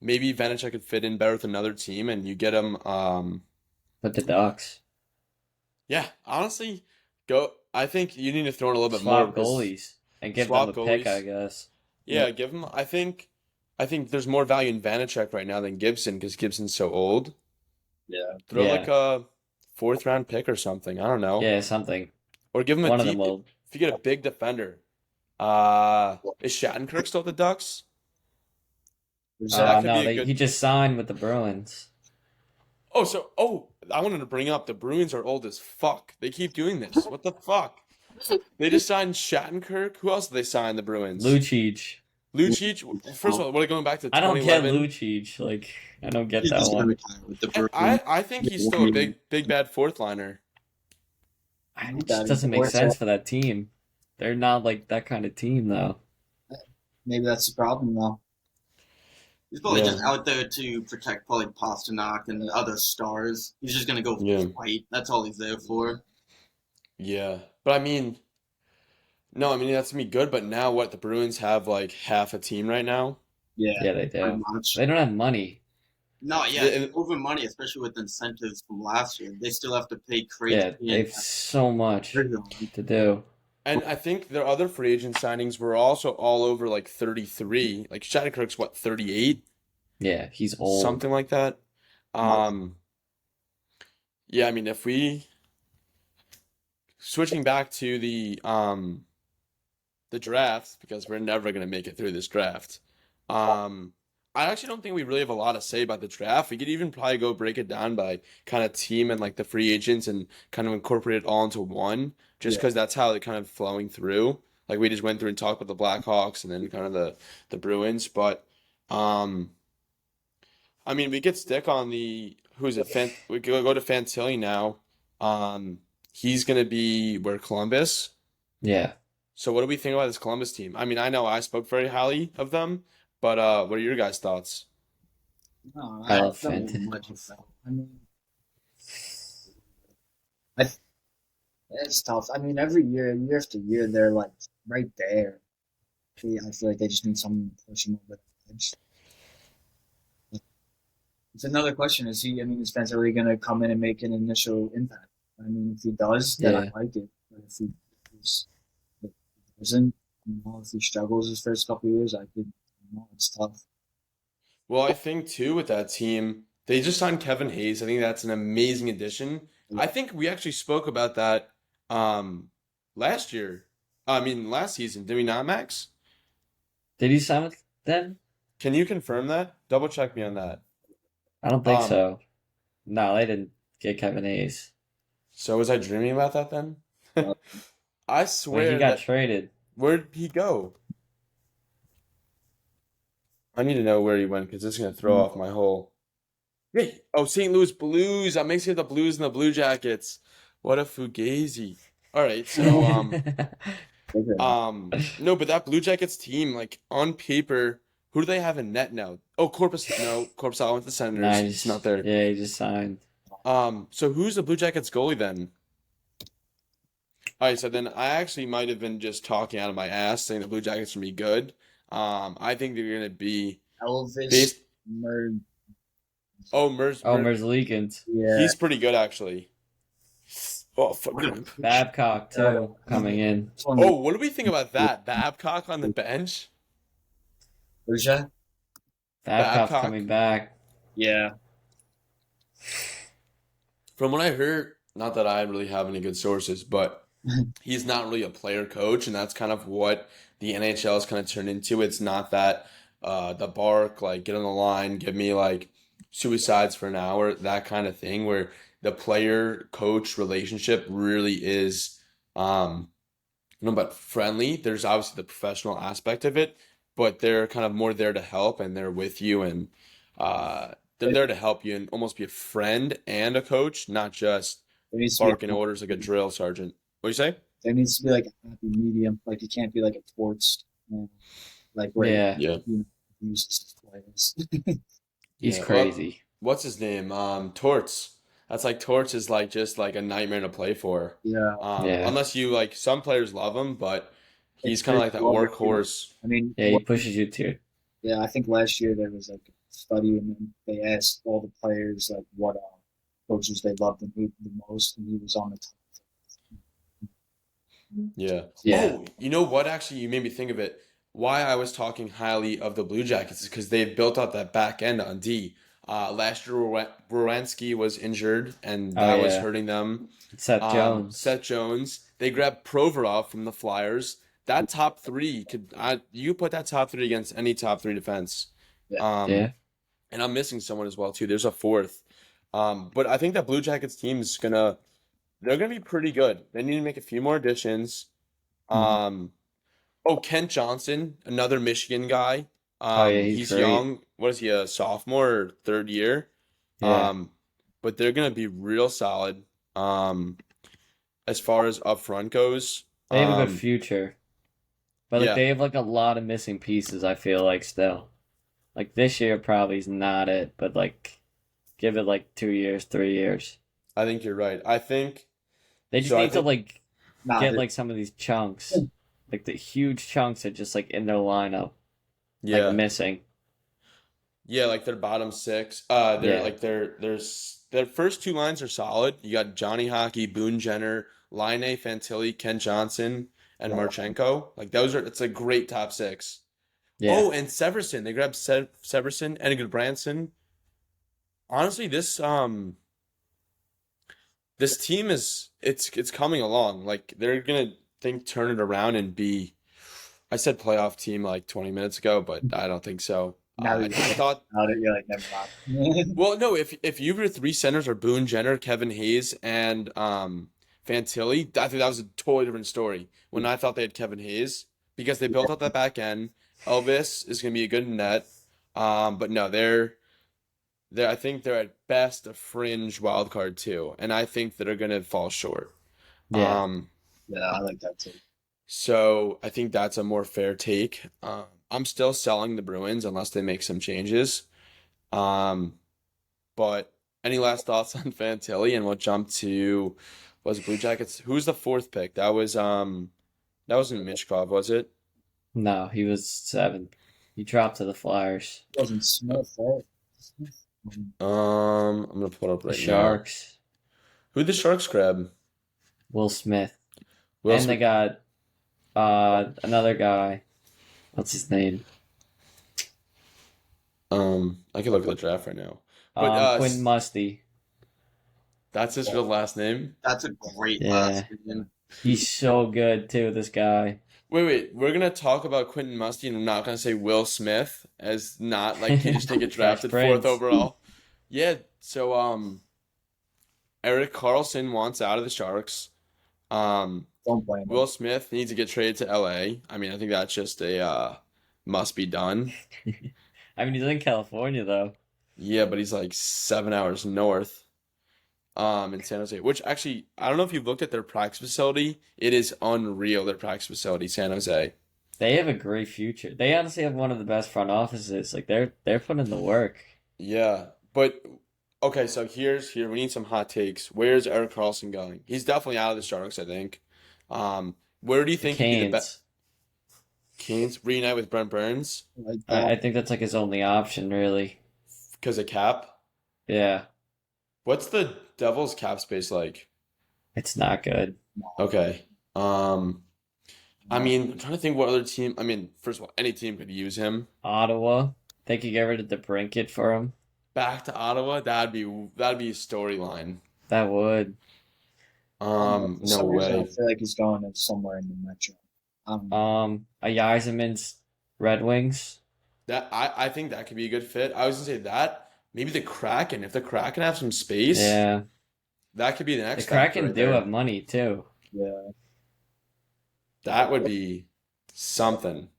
Speaker 1: maybe Vanacek could fit in better with another team, and you get him.
Speaker 2: but the Ducks.
Speaker 1: Yeah, honestly, go. I think you need to throw in a little bit more
Speaker 2: Swap
Speaker 1: because
Speaker 2: goalies and give them a
Speaker 1: swap
Speaker 2: pick, I
Speaker 1: goalies.
Speaker 2: guess.
Speaker 3: Yeah,
Speaker 1: Yeah, give him. I think there's more value in Vanacek right now than Gibson because Gibson's so old.
Speaker 3: yeah.
Speaker 1: Throw like
Speaker 2: Yeah,
Speaker 1: a fourth round pick or something. I don't know,
Speaker 2: yeah, something.
Speaker 1: or give him a
Speaker 2: One of them
Speaker 1: deep.
Speaker 2: will.
Speaker 1: If you get a big defender, is Shattenkirk still at the Ducks?
Speaker 3: There's
Speaker 1: So that could be
Speaker 2: No,
Speaker 1: a
Speaker 2: he
Speaker 1: good.
Speaker 2: just signed with the Bruins.
Speaker 1: I wanted to bring up the Bruins are old as fuck. They keep doing this. What the fuck? They just signed Shattenkirk. Who else did they sign? The Bruins.
Speaker 2: Lucic.
Speaker 1: Lucic. First of all, we're going back to
Speaker 2: I don't get
Speaker 1: 2011.
Speaker 2: Lucic. Like, I don't get
Speaker 4: He's
Speaker 2: that
Speaker 4: just gonna
Speaker 2: one.
Speaker 4: retire with the
Speaker 1: I
Speaker 4: Bruins.
Speaker 1: I think he's still a big bad fourth liner.
Speaker 2: It just doesn't make sense for that team. They're not like that kind of team, though.
Speaker 3: Maybe that's the problem, though.
Speaker 4: He's probably
Speaker 1: Yeah.
Speaker 4: just out there to protect probably Pasternak and the other stars. He's just gonna go
Speaker 1: Yeah.
Speaker 4: fight. That's all he's there for.
Speaker 1: Yeah, but I mean, no, I mean that's gonna be good. But now what? The Bruins have like half a team right now.
Speaker 3: Yeah,
Speaker 2: Yeah, they
Speaker 4: Pretty
Speaker 2: do.
Speaker 4: much.
Speaker 2: They don't have money.
Speaker 4: No, yeah,
Speaker 1: And-
Speaker 4: over money, especially with incentives from last year. They still have to pay crazy.
Speaker 2: Yeah, they've so much to do.
Speaker 1: And I think their other free agent signings were also all over like 33. Like Shattenkirk's what, 38?
Speaker 2: Yeah, he's old.
Speaker 1: Something like that. Yeah, I mean if we switching back to the draft, because we're never gonna make it through this draft. I actually don't think we really have a lot to say about the draft. We could even probably go break it down by kind of team and like the free agents and kind of incorporate it all into one, just
Speaker 3: Yeah.
Speaker 1: because that's how it kind of flowing through. Like we just went through and talked about the Blackhawks and then kind of the Bruins, but um, I mean we could stick on the who's it? We could go to Fantilli now. He's gonna be where Columbus.
Speaker 2: Yeah.
Speaker 1: So what do we think about this Columbus team? I mean, I know I spoke very highly of them, but what are your guys' thoughts?
Speaker 3: No,
Speaker 2: I
Speaker 3: I
Speaker 2: love
Speaker 3: don't know
Speaker 2: Fenton.
Speaker 3: much about. I mean, it's tough. I mean, every year after year, they're like right there. I feel like they just need someone to push them over the edge. It's another question: Is he? I mean, is Spencer really going to come in and make an initial impact? I mean, if he does, then I
Speaker 2: Yeah.
Speaker 3: like it. But if he doesn't, if he struggles his first couple of years, I think it's tough.
Speaker 1: Well, I think too with that team, they just signed Kevin Hayes. I think that's an amazing addition. I think we actually spoke about that last year. I mean, last season, did we not, Max?
Speaker 2: Did he sign with them?
Speaker 1: Can you confirm that? Double check me on that.
Speaker 2: I don't think
Speaker 1: Um,
Speaker 2: so. No, they didn't get Kevin Hayes.
Speaker 1: So was I dreaming about that then? I
Speaker 2: When he
Speaker 1: swear
Speaker 2: got
Speaker 1: that
Speaker 2: traded.
Speaker 1: where'd he go? I need to know where he went because this is gonna throw off my whole. Hey, oh, St. Louis Blues. I'm mixing up the Blues and the Blue Jackets. What a fugazi. All right, so no, but that Blue Jackets team, like on paper, who do they have in net now? Oh, Corpus. No, Corpus. I went to the Senators. It's not there.
Speaker 2: Yeah, he just signed.
Speaker 1: So who's the Blue Jackets goalie then? All right, so then I actually might have been just talking out of my ass saying the Blue Jackets are gonna be good. I think they're gonna be
Speaker 3: Elvis,
Speaker 1: based.
Speaker 3: Murd,
Speaker 1: Oh,
Speaker 2: Merzlikins.
Speaker 3: yeah,
Speaker 1: He's pretty good actually. Oh, fuck.
Speaker 2: Babcock, too, coming in.
Speaker 1: Oh, what do we think about that? Babcock on the bench?
Speaker 3: Who's that?
Speaker 2: Babcock's
Speaker 1: Babcock.
Speaker 2: coming back.
Speaker 3: Yeah,
Speaker 1: From what I heard, not that I really have any good sources, but he's not really a player coach, and that's kind of what the NHL has kind of turned into. It's not that the bark, like get on the line, give me like suicides for an hour, that kind of thing, where the player coach relationship really is but friendly. There's obviously the professional aspect of it, but they're kind of more there to help and they're with you and they're there to help you and almost be a friend and a coach, not just
Speaker 3: there needs to be
Speaker 1: barking orders like a drill sergeant. What do you say?
Speaker 3: there needs to be like a happy medium. Like you can't be like a torts, like where
Speaker 2: Yeah,
Speaker 1: Yeah.
Speaker 3: you use his players.
Speaker 2: he's
Speaker 1: Yeah.
Speaker 2: crazy.
Speaker 1: What's his name? Torts. That's like Torts is like just like a nightmare to play for.
Speaker 3: Yeah,
Speaker 2: Yeah.
Speaker 1: Unless you like some players love him, but he's
Speaker 3: It's
Speaker 1: kind of like that
Speaker 3: pretty well
Speaker 1: workhorse.
Speaker 3: I mean,
Speaker 2: Yeah, he pushes you to.
Speaker 3: yeah, I think last year there was like a study and then they asked all the players like coaches they loved and hated the most, and he was on the top.
Speaker 1: Yeah.
Speaker 2: Yeah.
Speaker 1: Oh, you know what? Actually, you made me think of it. Why I was talking highly of the Blue Jackets is because they've built out that back end on D. Last year, Werenski was injured, and
Speaker 2: Oh
Speaker 1: that was
Speaker 2: yeah.
Speaker 1: hurting them.
Speaker 2: Seth Jones.
Speaker 1: Seth Jones. They grabbed Provorov from the Flyers. That top three you put that top three against any top three defense.
Speaker 3: Yeah.
Speaker 1: Um,
Speaker 2: Yeah.
Speaker 1: and I'm missing someone as well too. There's a fourth. But I think that Blue Jackets team is they're gonna be pretty good. They need to make a few more additions.
Speaker 3: Mhm.
Speaker 1: Um, oh, Kent Johnson, another Michigan guy.
Speaker 2: Oh yeah, he's
Speaker 1: He's
Speaker 2: great.
Speaker 1: young. What is he, a sophomore or third year?
Speaker 2: Yeah.
Speaker 1: Um, but they're gonna be real solid. Um, as far as up front goes.
Speaker 2: They have a good future. But like
Speaker 1: Yeah,
Speaker 2: they have like a lot of missing pieces, I feel like still. Like this year probably is not it, but like give it like 2 years, 3 years.
Speaker 1: I think you're right. I think
Speaker 2: They just
Speaker 1: so. I
Speaker 2: need to
Speaker 1: think
Speaker 2: like
Speaker 3: Nah,
Speaker 2: get like some of these chunks. Like the huge chunks are just like in their lineup, like
Speaker 1: yeah,
Speaker 2: missing.
Speaker 1: yeah, like their bottom six. They're
Speaker 2: Yeah.
Speaker 1: like their first two lines are solid. You got Johnny Hockey, Boone Jenner, Line Fantilli, Ken Johnson, and Marchenko. Like it's a great top six.
Speaker 2: Yeah.
Speaker 1: Oh, and Severson. They grabbed Severson and a good Branson. Honestly, this team it's coming along. Like they're gonna turn it around and be. I said playoff team like 20 minutes ago, but I don't think so.
Speaker 3: now
Speaker 1: I
Speaker 3: that you're
Speaker 1: thought.
Speaker 3: about it, you're like, never mind.
Speaker 1: Well, no. If your three centers are Boone Jenner, Kevin Hayes, and Fantilli, I think that was a totally different story. When I thought they had Kevin Hayes because they built out that back end. Elvis is gonna be a good net. But no, they're I think they're at best a fringe wild card too, and I think that they're gonna fall short.
Speaker 2: Yeah.
Speaker 1: Um,
Speaker 3: Yeah, I like that too.
Speaker 1: so I think that's a more fair take. I'm still selling the Bruins unless they make some changes. Um, but any last thoughts on Fantilli? And we'll jump to was it Blue Jackets? Who's the fourth pick? That wasn't Michkov, was it?
Speaker 2: No, he was 7th. He dropped to the Flyers.
Speaker 3: It wasn't Smith, right? Smith?
Speaker 1: I'm gonna pull it up
Speaker 2: The
Speaker 1: right now.
Speaker 2: Sharks.
Speaker 1: Who'd the Sharks grab?
Speaker 2: Will Smith.
Speaker 1: Will
Speaker 2: And they
Speaker 1: Smith.
Speaker 2: got another guy. What's his name?
Speaker 1: I can look at the draft right now. But
Speaker 2: Quentin Musty.
Speaker 1: that's his real last name.
Speaker 4: That's a great
Speaker 2: Yeah.
Speaker 4: last name.
Speaker 2: He's so good too, this guy.
Speaker 1: Wait. We're gonna talk about Quentin Musty, and I'm not gonna say Will Smith as not like he just didn't get drafted
Speaker 2: Fresh
Speaker 1: fourth
Speaker 2: Prince.
Speaker 1: overall. Yeah. So Eric Carlson wants out of the Sharks. Um,
Speaker 3: Don't blame him.
Speaker 1: Will Smith needs to get traded to LA. I mean, I think that's just a must be done.
Speaker 2: I mean, he's in California though.
Speaker 1: Yeah, but he's like 7 hours north. In San Jose, which actually I don't know if you've looked at their practice facility. It is unreal, their practice facility, San Jose.
Speaker 2: They have a great future. They honestly have one of the best front offices. Like they're putting in the work.
Speaker 1: Yeah, but okay, so here we need some hot takes. Where's Eric Carlson going? He's definitely out of the Sharks, I think. Where do you
Speaker 2: The
Speaker 1: think he'd be the best?
Speaker 2: Canes.
Speaker 1: Canes reunite with Brent Burns
Speaker 3: Like
Speaker 2: I think that's like his only option, really.
Speaker 1: because of cap.
Speaker 2: Yeah,
Speaker 1: What's the Devils cap space like?
Speaker 2: it's not good.
Speaker 1: Okay. I mean, I'm trying to think what other team. I mean, first of all, any team could use him.
Speaker 2: Ottawa. They could get rid of the Brinket for him.
Speaker 1: Back to Ottawa, that'd be a storyline.
Speaker 2: That would.
Speaker 3: for
Speaker 1: No
Speaker 3: some reason, I
Speaker 1: way.
Speaker 3: feel like he's going to somewhere in the metro.
Speaker 2: A Yzerman's Red Wings.
Speaker 1: I think that could be a good fit. I was gonna say that. Maybe the Kraken. If the Kraken have some space,
Speaker 2: Yeah,
Speaker 1: that could be the
Speaker 2: the
Speaker 1: next factor
Speaker 2: Kraken
Speaker 1: right
Speaker 2: do
Speaker 1: there.
Speaker 2: have money too.
Speaker 3: Yeah.
Speaker 1: That would be something.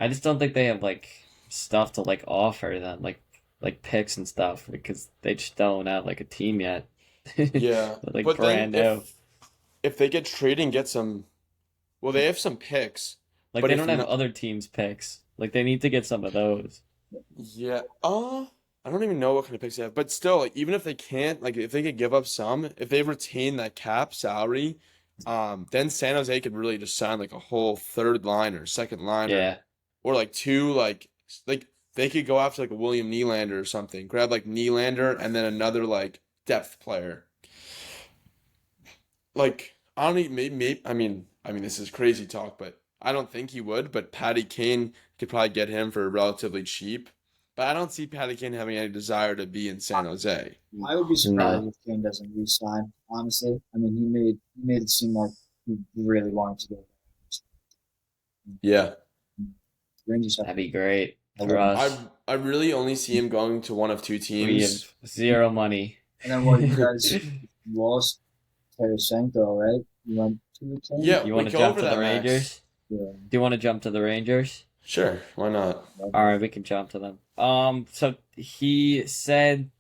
Speaker 2: I just don't think they have like stuff to like offer them, like picks and stuff, because they just don't have like a team yet.
Speaker 1: Yeah.
Speaker 2: They're, like
Speaker 1: But then
Speaker 2: brand new.
Speaker 1: if they get traded and get some, well, they have some picks.
Speaker 2: Like
Speaker 1: but
Speaker 2: they
Speaker 1: if
Speaker 2: don't have
Speaker 1: not-
Speaker 2: other teams' picks. Like they need to get some of those.
Speaker 1: Yeah. I don't even know what kind of picks they have, but still, like, even if they can't, like, if they could give up some, if they retain that cap salary, then San Jose could really just sign like a whole third liner, second liner,
Speaker 2: Yeah,
Speaker 1: or like two, like they could go after like a William Nylander or something, grab like Nylander and then another like depth player. Like I don't even maybe I mean this is crazy talk, but I don't think he would. But Patty Kane could probably get him for relatively cheap. But I don't see Patty Kane having any desire to be in San Jose.
Speaker 3: I would be surprised
Speaker 2: No.
Speaker 3: if Kane doesn't re-sign. Honestly, I mean, he made it seem like he really wanted to go.
Speaker 1: Yeah.
Speaker 3: Rangers have
Speaker 2: That'd be great
Speaker 3: I
Speaker 2: for
Speaker 3: wouldn't-
Speaker 2: us.
Speaker 1: I really only see him going to one of two
Speaker 2: We
Speaker 1: teams.
Speaker 2: have zero money.
Speaker 3: And then what you guys lost Tarasenko, right? You went to the team.
Speaker 1: Yeah,
Speaker 2: You
Speaker 1: we
Speaker 2: want to
Speaker 1: go
Speaker 2: jump
Speaker 1: over
Speaker 2: to the
Speaker 1: that, Max.
Speaker 2: Rangers?
Speaker 3: Yeah.
Speaker 2: Do you want to jump to the Rangers?
Speaker 1: Sure, why not?
Speaker 2: All right, we can jump to them. So he said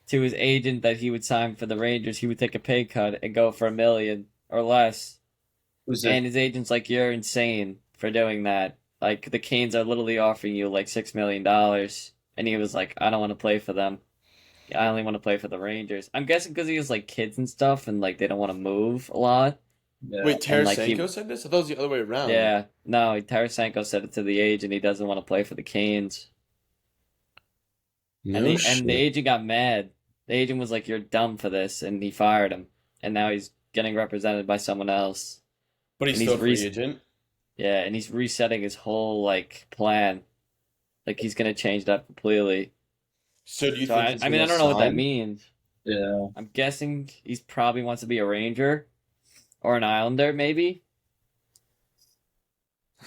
Speaker 2: to his agent that he would sign for the Rangers. He would take a pay cut and go for $1 million or less.
Speaker 3: Who's that?
Speaker 2: And his agent's like, "You're insane for doing that. Like the Canes are literally offering you like $6 million." And he was like, "I don't want to play for them. I only want to play for the Rangers." I'm guessing because he has like kids and stuff, and like they don't want to move a lot.
Speaker 3: Yeah.
Speaker 1: Wait,
Speaker 2: And, like,
Speaker 1: Tarasenko said this? I thought it was the other way around.
Speaker 2: Yeah, no, Tarasenko said it to the agent. He doesn't want to play for the Canes.
Speaker 1: No
Speaker 2: And the
Speaker 1: shit.
Speaker 2: agent got mad. The agent was like, "You're dumb for this," and he fired him. And now he's getting represented by someone else.
Speaker 1: But he's
Speaker 2: and
Speaker 1: still
Speaker 2: he's
Speaker 1: a free
Speaker 2: re-
Speaker 1: agent.
Speaker 2: Yeah, and he's resetting his whole like plan. Like he's gonna change that completely.
Speaker 1: So do you
Speaker 2: So
Speaker 1: think
Speaker 2: I
Speaker 1: he's
Speaker 2: mean, I
Speaker 1: gonna
Speaker 2: don't know what that
Speaker 1: sign?
Speaker 2: means.
Speaker 3: Yeah.
Speaker 2: I'm guessing he's probably wants to be a Ranger or an Islander, maybe.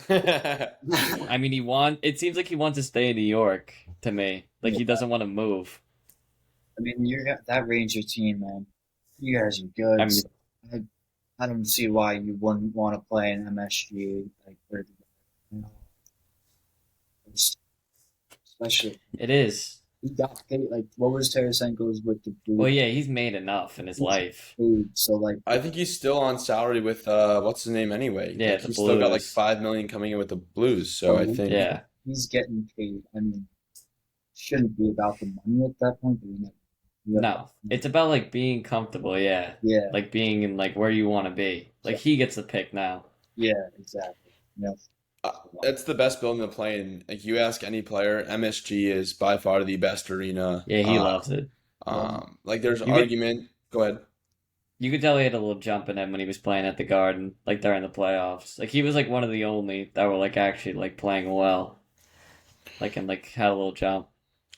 Speaker 2: I mean, it seems like he wants to stay in New York to me. Like he doesn't want to move.
Speaker 3: I mean, that Ranger team, man. You guys are good.
Speaker 2: I mean,
Speaker 3: I don't see why you wouldn't want to play in MSG, like, you know, especially
Speaker 2: it is.
Speaker 3: he got paid. Like, what was Tarasenko's with the Blues?
Speaker 2: Well, yeah, he's made enough in his life.
Speaker 3: Paid, so like,
Speaker 1: I think he's still on salary with what's his name anyway?
Speaker 2: Yeah,
Speaker 1: Like,
Speaker 2: the
Speaker 1: he's still got like
Speaker 2: Blues.
Speaker 1: 5 million coming in with the Blues. So I think
Speaker 2: Yeah,
Speaker 3: he's getting paid. I mean, shouldn't be about the money at that point. But
Speaker 2: no, it's about like being comfortable. Yeah,
Speaker 3: yeah,
Speaker 2: like being in like where you want to be. Like he gets the pick now.
Speaker 3: yeah, exactly. Yeah,
Speaker 1: that's the best building to play in. Like you ask any player, MSG is by far the best arena.
Speaker 2: Yeah, he loves it.
Speaker 1: Like there's
Speaker 2: You get-
Speaker 1: argument. Go ahead.
Speaker 2: You could tell he had a little jump in him when he was playing at the Garden, like during the playoffs. Like he was like one of the only that were like actually like playing well, like and like had a little jump.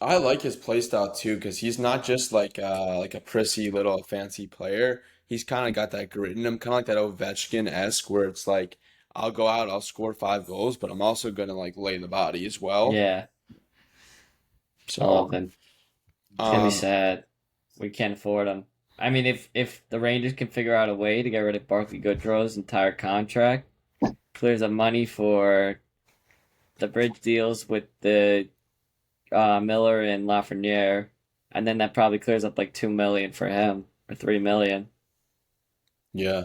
Speaker 1: I like his play style too, because he's not just like a prissy little fancy player. He's kind of got that grit in him, kind of like that Ovechkin-esque, where it's like I'll go out, I'll score 5 goals, but I'm also gonna like lay the body as well.
Speaker 2: Yeah, I
Speaker 1: So
Speaker 2: love him. It's gonna be
Speaker 1: um,
Speaker 2: sad. We can't afford him. I mean, if the Rangers can figure out a way to get rid of Barclay Goodrow's entire contract, clears up money for the bridge deals with the Miller and Lafreniere, and then that probably clears up like $2 million for him or $3 million.
Speaker 1: yeah.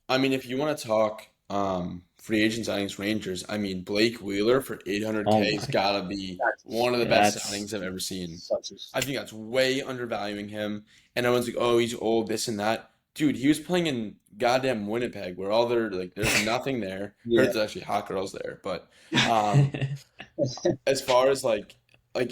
Speaker 1: I mean, if you want to talk free agent signings, Rangers, I mean Blake Wheeler for 800K
Speaker 2: Oh
Speaker 1: has
Speaker 2: my-
Speaker 1: got to be one of the
Speaker 2: Yeah,
Speaker 1: best
Speaker 2: that's-
Speaker 1: signings I've ever seen.
Speaker 3: such a
Speaker 1: I think that's way undervaluing him. And everyone's like, oh, he's old, this and that. Dude, he was playing in goddamn Winnipeg where all their like there's nothing there.
Speaker 3: Yeah.
Speaker 1: Heard there's actually hot girls there, but as far as like I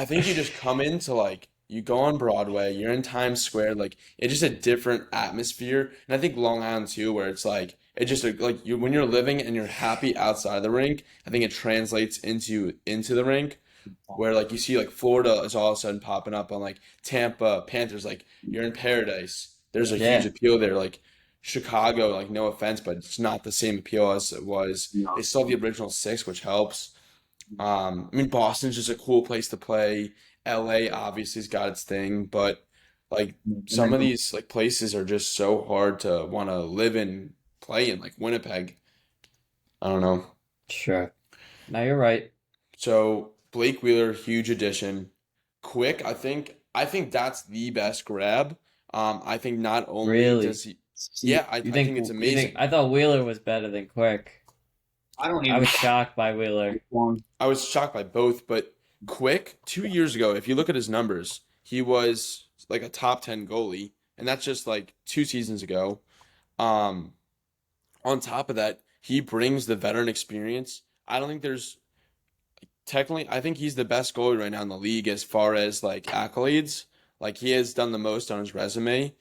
Speaker 1: think you just come into like you go on Broadway, you're in Times Square, like it's just a different atmosphere. And I think Long Island too, where it's like it just like you when you're living and you're happy outside the rink, I think it translates into the rink. Where like you see like Florida is all of a sudden popping up on like Tampa Panthers, like you're in paradise. There's a
Speaker 2: Yeah.
Speaker 1: huge appeal there. Like Chicago, like no offense, but it's not the same appeal as it was.
Speaker 3: No.
Speaker 1: They still have the original six, which helps. I mean Boston's just a cool place to play. LA obviously has got its thing, but like some of these like places are just so hard to want to live in, play in, like Winnipeg. I don't know.
Speaker 2: Sure. No, you're right.
Speaker 1: So Blake Wheeler, huge addition. Quick, I think that's the best grab. I think not only
Speaker 2: Really?
Speaker 1: does he, yeah, I
Speaker 2: You
Speaker 1: think it's
Speaker 2: you
Speaker 1: amazing.
Speaker 2: I thought Wheeler was better than Quick.
Speaker 3: I don't
Speaker 2: I
Speaker 3: even
Speaker 2: was shocked by Wheeler.
Speaker 3: one.
Speaker 1: I was shocked by both, but Quick, 2 years ago, if you look at his numbers, he was like a top 10 goalie, and that's just like 2 seasons ago. On top of that, he brings the veteran experience. I don't think there's technically, I think he's the best goalie right now in the league as far as like accolades. Like he has done the most on his resume. Am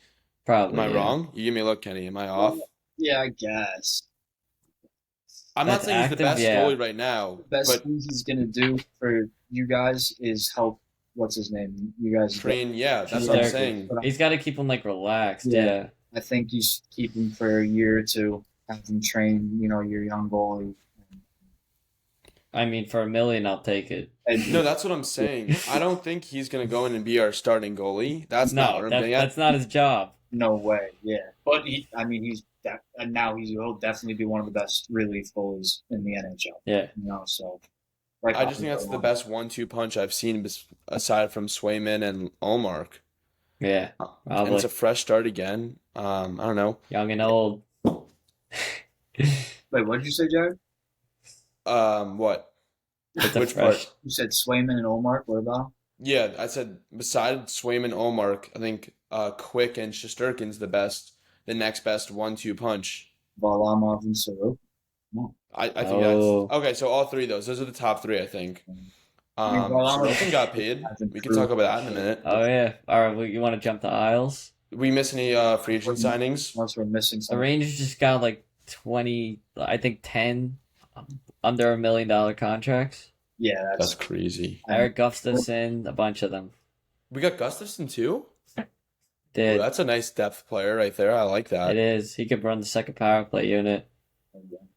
Speaker 2: Probably,
Speaker 1: I
Speaker 2: yeah.
Speaker 1: wrong? You give me a look, Kenny. Am I off?
Speaker 3: Yeah, I guess.
Speaker 1: I'm not
Speaker 2: That's
Speaker 1: saying he's the
Speaker 2: active,
Speaker 1: best
Speaker 2: yeah.
Speaker 1: goalie right now,
Speaker 3: The best
Speaker 1: but
Speaker 3: thing he's gonna do for you guys is help. What's his name? You guys.
Speaker 1: train, yeah, that's what I'm
Speaker 2: Sure.
Speaker 1: saying.
Speaker 3: But
Speaker 2: He's got to keep him like relaxed,
Speaker 3: Yeah.
Speaker 2: yeah.
Speaker 3: I think you should keep him for a year or two, have him train. Your young goalie.
Speaker 2: I mean, for $1 million, I'll take it.
Speaker 3: And
Speaker 1: No, that's what I'm saying. I don't think he's gonna go in and be our starting goalie. That's not
Speaker 2: No,
Speaker 1: what I'm getting at.
Speaker 2: that's not his job.
Speaker 3: no way. Yeah, but and now he'll definitely be one of the best relief goalies in the NHL.
Speaker 2: Yeah.
Speaker 3: So right.
Speaker 1: I just think that's the best 1-2 punch I've seen aside from Swayman and Allmark.
Speaker 2: Yeah,
Speaker 1: And
Speaker 2: probably.
Speaker 1: it's a fresh start again. I don't know.
Speaker 2: Young and old.
Speaker 3: Wait, what did you say, Jared?
Speaker 1: What?
Speaker 2: It's a
Speaker 1: Which
Speaker 2: fresh.
Speaker 1: part?
Speaker 3: You said Swayman and Olmark. What about?
Speaker 1: Yeah, I said besides Swayman, Allmark, I think Quick and Shesterkin's the next best 1-2 punch.
Speaker 3: Varlamov and Sorokin.
Speaker 1: I think
Speaker 2: Oh.
Speaker 1: that's okay. So all three of those are the top three, I think.
Speaker 3: I mean, Varlamov
Speaker 1: Sorokin got paid.
Speaker 3: has
Speaker 1: We can talk
Speaker 3: improved.
Speaker 1: about that in a minute.
Speaker 2: Oh, yeah. All right, well, you want to jump to aisles?
Speaker 1: We miss any free agent signings?
Speaker 3: Unless we're missing
Speaker 2: The
Speaker 3: something.
Speaker 2: Rangers just got like 20, I think 10 under $1 million contracts.
Speaker 3: Yeah,
Speaker 1: That's
Speaker 3: that's
Speaker 1: crazy.
Speaker 2: Eric Gustafson, a bunch of them.
Speaker 1: We got Gustafson too? Ooh,
Speaker 2: Did.
Speaker 1: that's a nice depth player right there. I like
Speaker 2: It
Speaker 1: that.
Speaker 2: is. He could run the second power play unit.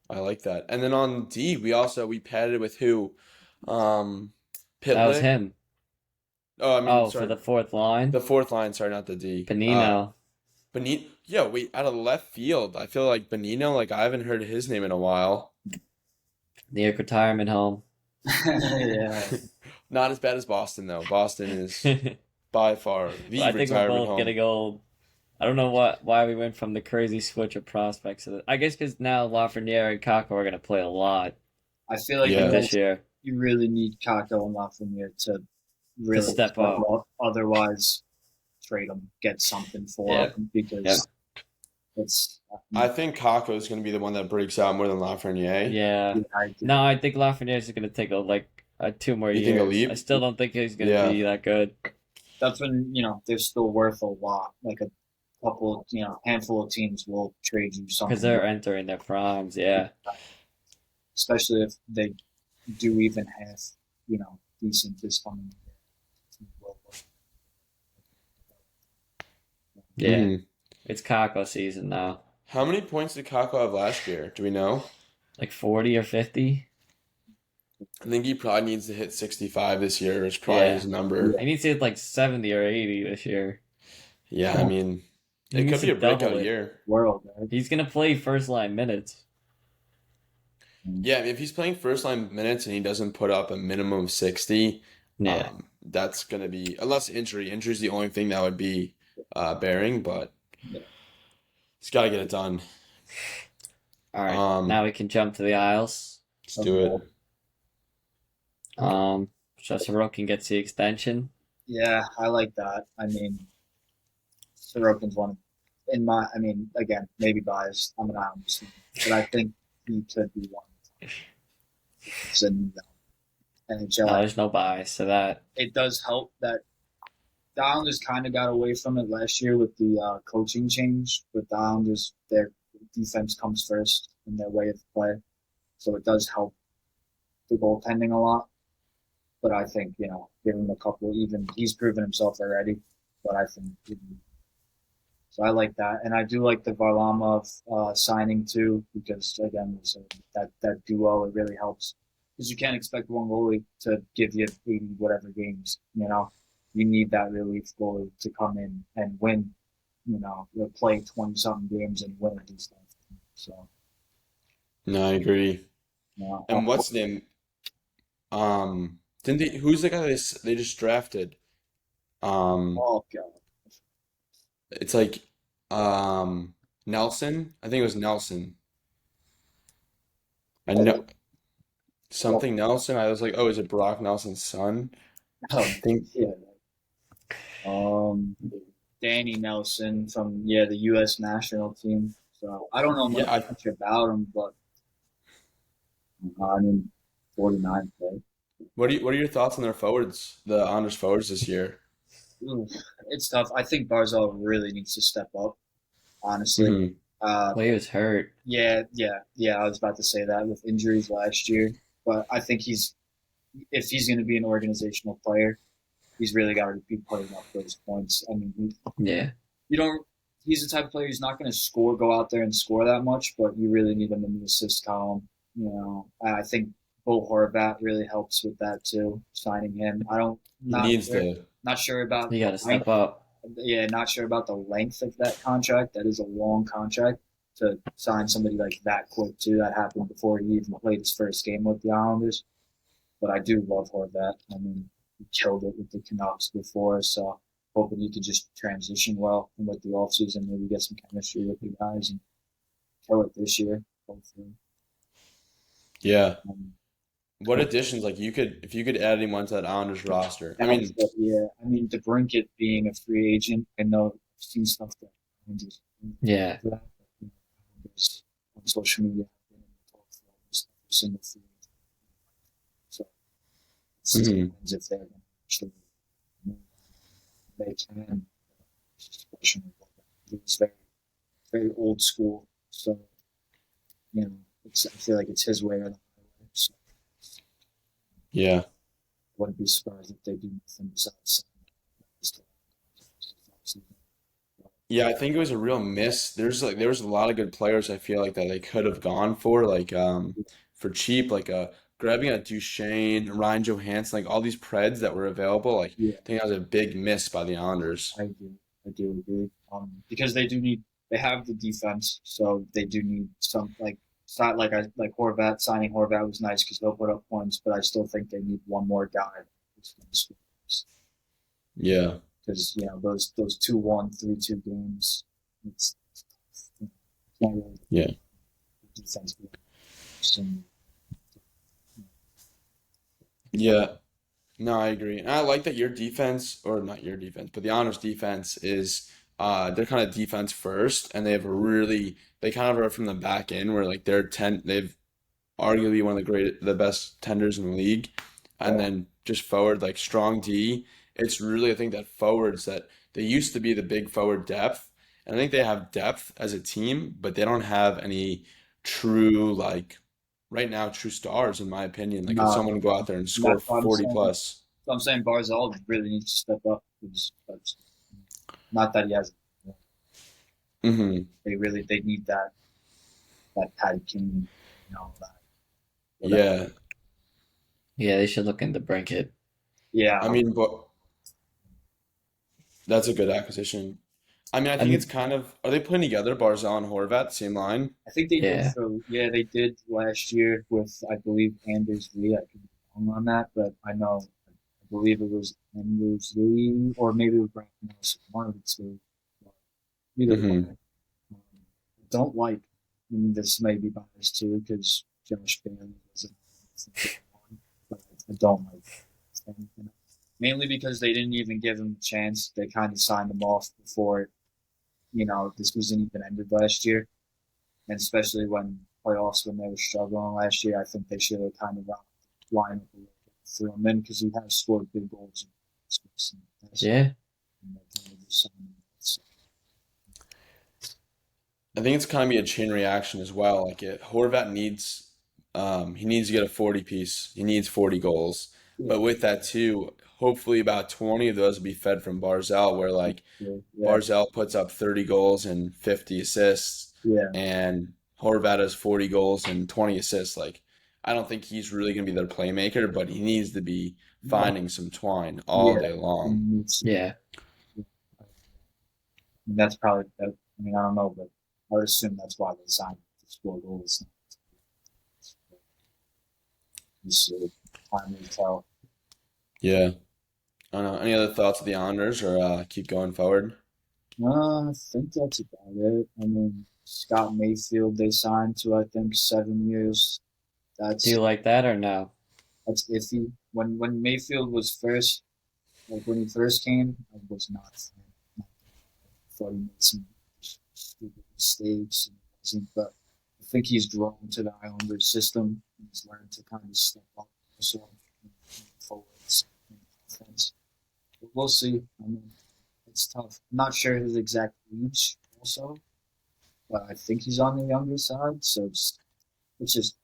Speaker 1: I like that. And then on D, we padded with who?
Speaker 2: That was
Speaker 1: Pitlick.
Speaker 2: him.
Speaker 1: Oh, I mean,
Speaker 2: Oh,
Speaker 1: sorry.
Speaker 2: for the fourth line?
Speaker 1: The fourth line, sorry, not the D.
Speaker 2: Benino.
Speaker 1: Benino. Yeah, wait, out of left field, I feel like Benino, like I haven't heard his name in a while.
Speaker 2: Near retirement home.
Speaker 3: yeah.
Speaker 1: Not as bad as Boston, though. Boston is
Speaker 2: I
Speaker 1: by far the
Speaker 2: think we're
Speaker 1: retirement
Speaker 2: both
Speaker 1: home.
Speaker 2: getting old. I don't know why we went from the crazy switch of prospects to I guess because now Lafreniere and Kakko are going to play a lot
Speaker 3: I feel like
Speaker 1: Yeah.
Speaker 2: this year.
Speaker 3: you really need Kako and Lafreniere to really
Speaker 2: step up.
Speaker 3: Otherwise, trade them, get something for
Speaker 2: Yeah.
Speaker 3: them because
Speaker 2: Yeah.
Speaker 3: it's.
Speaker 1: I think Kakko is going to be the one that breaks out more than Lafreniere.
Speaker 2: Yeah. No, I think Lafreniere's going to take 2 more
Speaker 1: You
Speaker 2: years.
Speaker 1: think he'll leave?
Speaker 2: I still don't think he's going to
Speaker 1: Yeah.
Speaker 2: be that good.
Speaker 3: That's when they're still worth a lot. Like a couple, handful of teams will trade you something
Speaker 2: Because they're entering their primes, yeah.
Speaker 3: especially if they do even have, decent this coming year.
Speaker 2: Yeah.
Speaker 1: Mhm.
Speaker 2: It's Kakko season now.
Speaker 1: How many points did Kakko have last year? Do we know?
Speaker 2: Like 40 or 50?
Speaker 1: I think he probably needs to hit 65 this year. Is probably
Speaker 2: Yeah.
Speaker 1: his number.
Speaker 2: He needs to hit like 70 or 80 this year.
Speaker 1: Yeah, I mean,
Speaker 2: He
Speaker 1: it
Speaker 2: needs
Speaker 1: could be
Speaker 2: to
Speaker 1: a breakout
Speaker 2: double it.
Speaker 1: year.
Speaker 3: World, right?
Speaker 2: He's going to play first line minutes.
Speaker 1: Yeah, if he's playing first line minutes and he doesn't put up a minimum of 60,
Speaker 2: Yeah.
Speaker 1: that's going to be, unless injury. Injury is the only thing that would be bearing, but he's got to get it done.
Speaker 2: All right. Now we can jump to the aisles.
Speaker 1: Let's do it.
Speaker 2: So Sorokin gets the extension.
Speaker 3: Yeah, I like that. I mean, Sorokin's one. Again, maybe biased. I'm an Islanders fan, but I think he could be one. It's in the NHL.
Speaker 2: No, there's no bias to that.
Speaker 3: It does help that the Islanders kind of got away from it last year with the coaching change. With the Islanders, their defense comes first in their way of play, so it does help the goaltending a lot. But I think give him a couple. Even he's proven himself already. But I think so. I like that, and I do like the Varlamov signing too because again, that duo it really helps because you can't expect one goalie to give you 80 whatever games. You need that relief goalie to come in and win. You'll play 20 something games and win and stuff. So
Speaker 1: No, I agree. And what's the name? Who's the guy they just drafted?
Speaker 3: Oh god.
Speaker 1: It's like Nelson. I think it was Nelson. I know something Nelson. I was like, oh, is it Brock Nelson's son? I think
Speaker 3: Yeah. Danny Nelson from the U.S. national team. So I don't know much about him, but 49 play.
Speaker 1: What are your thoughts on their forwards, the Honors forwards this year?
Speaker 3: Ooh, it's tough. I think Barzal really needs to step up, honestly.
Speaker 1: Hmm.
Speaker 3: Uh,
Speaker 2: Well, he was hurt.
Speaker 3: yeah. I was about to say that with injuries last year, but I think if he's going to be an organizational player, he's really got to be putting up those points. I mean,
Speaker 2: Yeah.
Speaker 3: you don't. He's the type of player who's not going to go out there and score that much, but you really need him in the assist column. I think Bo Horvat really helps with that too. Signing him, I don't
Speaker 1: He
Speaker 3: not
Speaker 1: needs
Speaker 3: sure,
Speaker 1: to.
Speaker 3: not sure about
Speaker 2: He
Speaker 3: the
Speaker 2: got to
Speaker 3: length.
Speaker 2: step up.
Speaker 3: Yeah, not sure about the length of that contract. That is a long contract to sign somebody like that quick too. That happened before he even played his first game with the Islanders. But I do love Horvat. I mean, he killed it with the Canucks before, so hoping he could just transition well and with the offseason, maybe get some chemistry with the guys and kill it this year, hopefully.
Speaker 1: Yeah.
Speaker 3: Um,
Speaker 1: What additions, like if you could add anyone to that Islanders roster? I mean,
Speaker 3: yeah. I mean, DeBrincat being a free agent, I know I've seen stuff that Islanders
Speaker 2: Yeah.
Speaker 3: for that, but, Islanders on social media have been in the talk for almost every single free agent. So it's just
Speaker 1: mhm.
Speaker 3: depends if they're going to actually they can. It's just a question of he's very old school. So I feel like it's his way or the highway. So
Speaker 1: Yeah.
Speaker 3: wouldn't be surprised if they do nothing besides
Speaker 1: Yeah, I think it was a real miss. There was a lot of good players I feel like that they could have gone for for cheap like grabbing a Duchesne, Ryan Johansson, like all these Preds that were available. Like
Speaker 3: yeah,
Speaker 1: I think that was a big miss by the Islanders.
Speaker 3: I do agree. Because they have the defense, so they do need some like it's not like Horvat signing Horvat was nice because they'll put up points, but I still think they need one more guy who's going to score
Speaker 1: Yeah.
Speaker 3: because those 2-1, 3-2 games, it's not really
Speaker 1: Yeah.
Speaker 3: defense.
Speaker 1: Yeah. No, I agree. And I like that your defense, or not your defense, but the Honors defense is they're kind of defense first and they have a really they kind of are from the back end where like they've arguably one of the best tenders in the league. And
Speaker 3: Uh,
Speaker 1: then just forward like strong D. It's really I think that forwards that they used to be the big forward depth. And I think they have depth as a team, but they don't have any true like right now true stars in my opinion. Like could
Speaker 3: no,
Speaker 1: someone go out there and
Speaker 3: and
Speaker 1: score
Speaker 3: that's what I'm
Speaker 1: 40
Speaker 3: saying.
Speaker 1: plus?
Speaker 3: So I'm saying Barzal really needs to step up. Not that he has.
Speaker 1: Hmm.
Speaker 3: They need that Patty King, that whatever.
Speaker 1: Yeah.
Speaker 2: Yeah, they should look into Brinkett.
Speaker 3: Yeah,
Speaker 1: I mean, but that's a good acquisition. I mean, I
Speaker 2: I
Speaker 1: think it's
Speaker 2: mean,
Speaker 1: kind of are they putting together Barzal and Horvat same line?
Speaker 3: I think they did.
Speaker 2: yeah.
Speaker 3: So yeah, they did last year with I believe Anders Lee. I could be wrong on that, but I believe it was Anders Lee or maybe it was Brandon Nelson. One of the two. Either
Speaker 1: Hmm.
Speaker 3: way. I don't like. I mean, this may be biased too because Josh Bailey was one, but I don't like him. Mainly because they didn't even give him a chance. They kind of signed him off before this wasn't even ended last year, and especially when they were struggling last year, I think they should have kind of lined up a little bit, threw him in because he has scored big goals.
Speaker 2: Yeah.
Speaker 3: So,
Speaker 1: I think it's kind of be a chain reaction as well. Like Horvat needs, he needs to get a 40 piece. He needs 40 goals.
Speaker 3: yeah,
Speaker 1: But with that too, hopefully about 20 of those will be fed from Barzal, where like
Speaker 3: yeah,
Speaker 1: Barzal puts up 30 goals and 50 assists,
Speaker 3: yeah.
Speaker 1: and Horvat has 40 goals and 20 assists. Like, I don't think he's really going to be their playmaker, but he needs to be
Speaker 3: No,
Speaker 1: finding some twine all
Speaker 3: yeah.
Speaker 1: day long.
Speaker 2: Yeah.
Speaker 3: That's probably that. I mean, I don't know, but I would assume that's why they signed him to score goals. Just time will tell.
Speaker 1: Yeah. I don't know. Any other thoughts of the Islanders or keep going forward?
Speaker 3: I think that's about it. I mean, Scott Mayfield they signed to I think 7 years.
Speaker 2: Do you
Speaker 3: That's
Speaker 2: like that or no?
Speaker 3: that's iffy. When Mayfield was first, like when he first came, I was not a fan. I thought he made some stupid mistakes and wasn't, but I think he's grown to the Islanders system. He's learned to kind of step up himself in forwards and offense. We'll see. I mean, it's tough. I'm not sure his exact age also, but I think he's on the younger side. So it's just,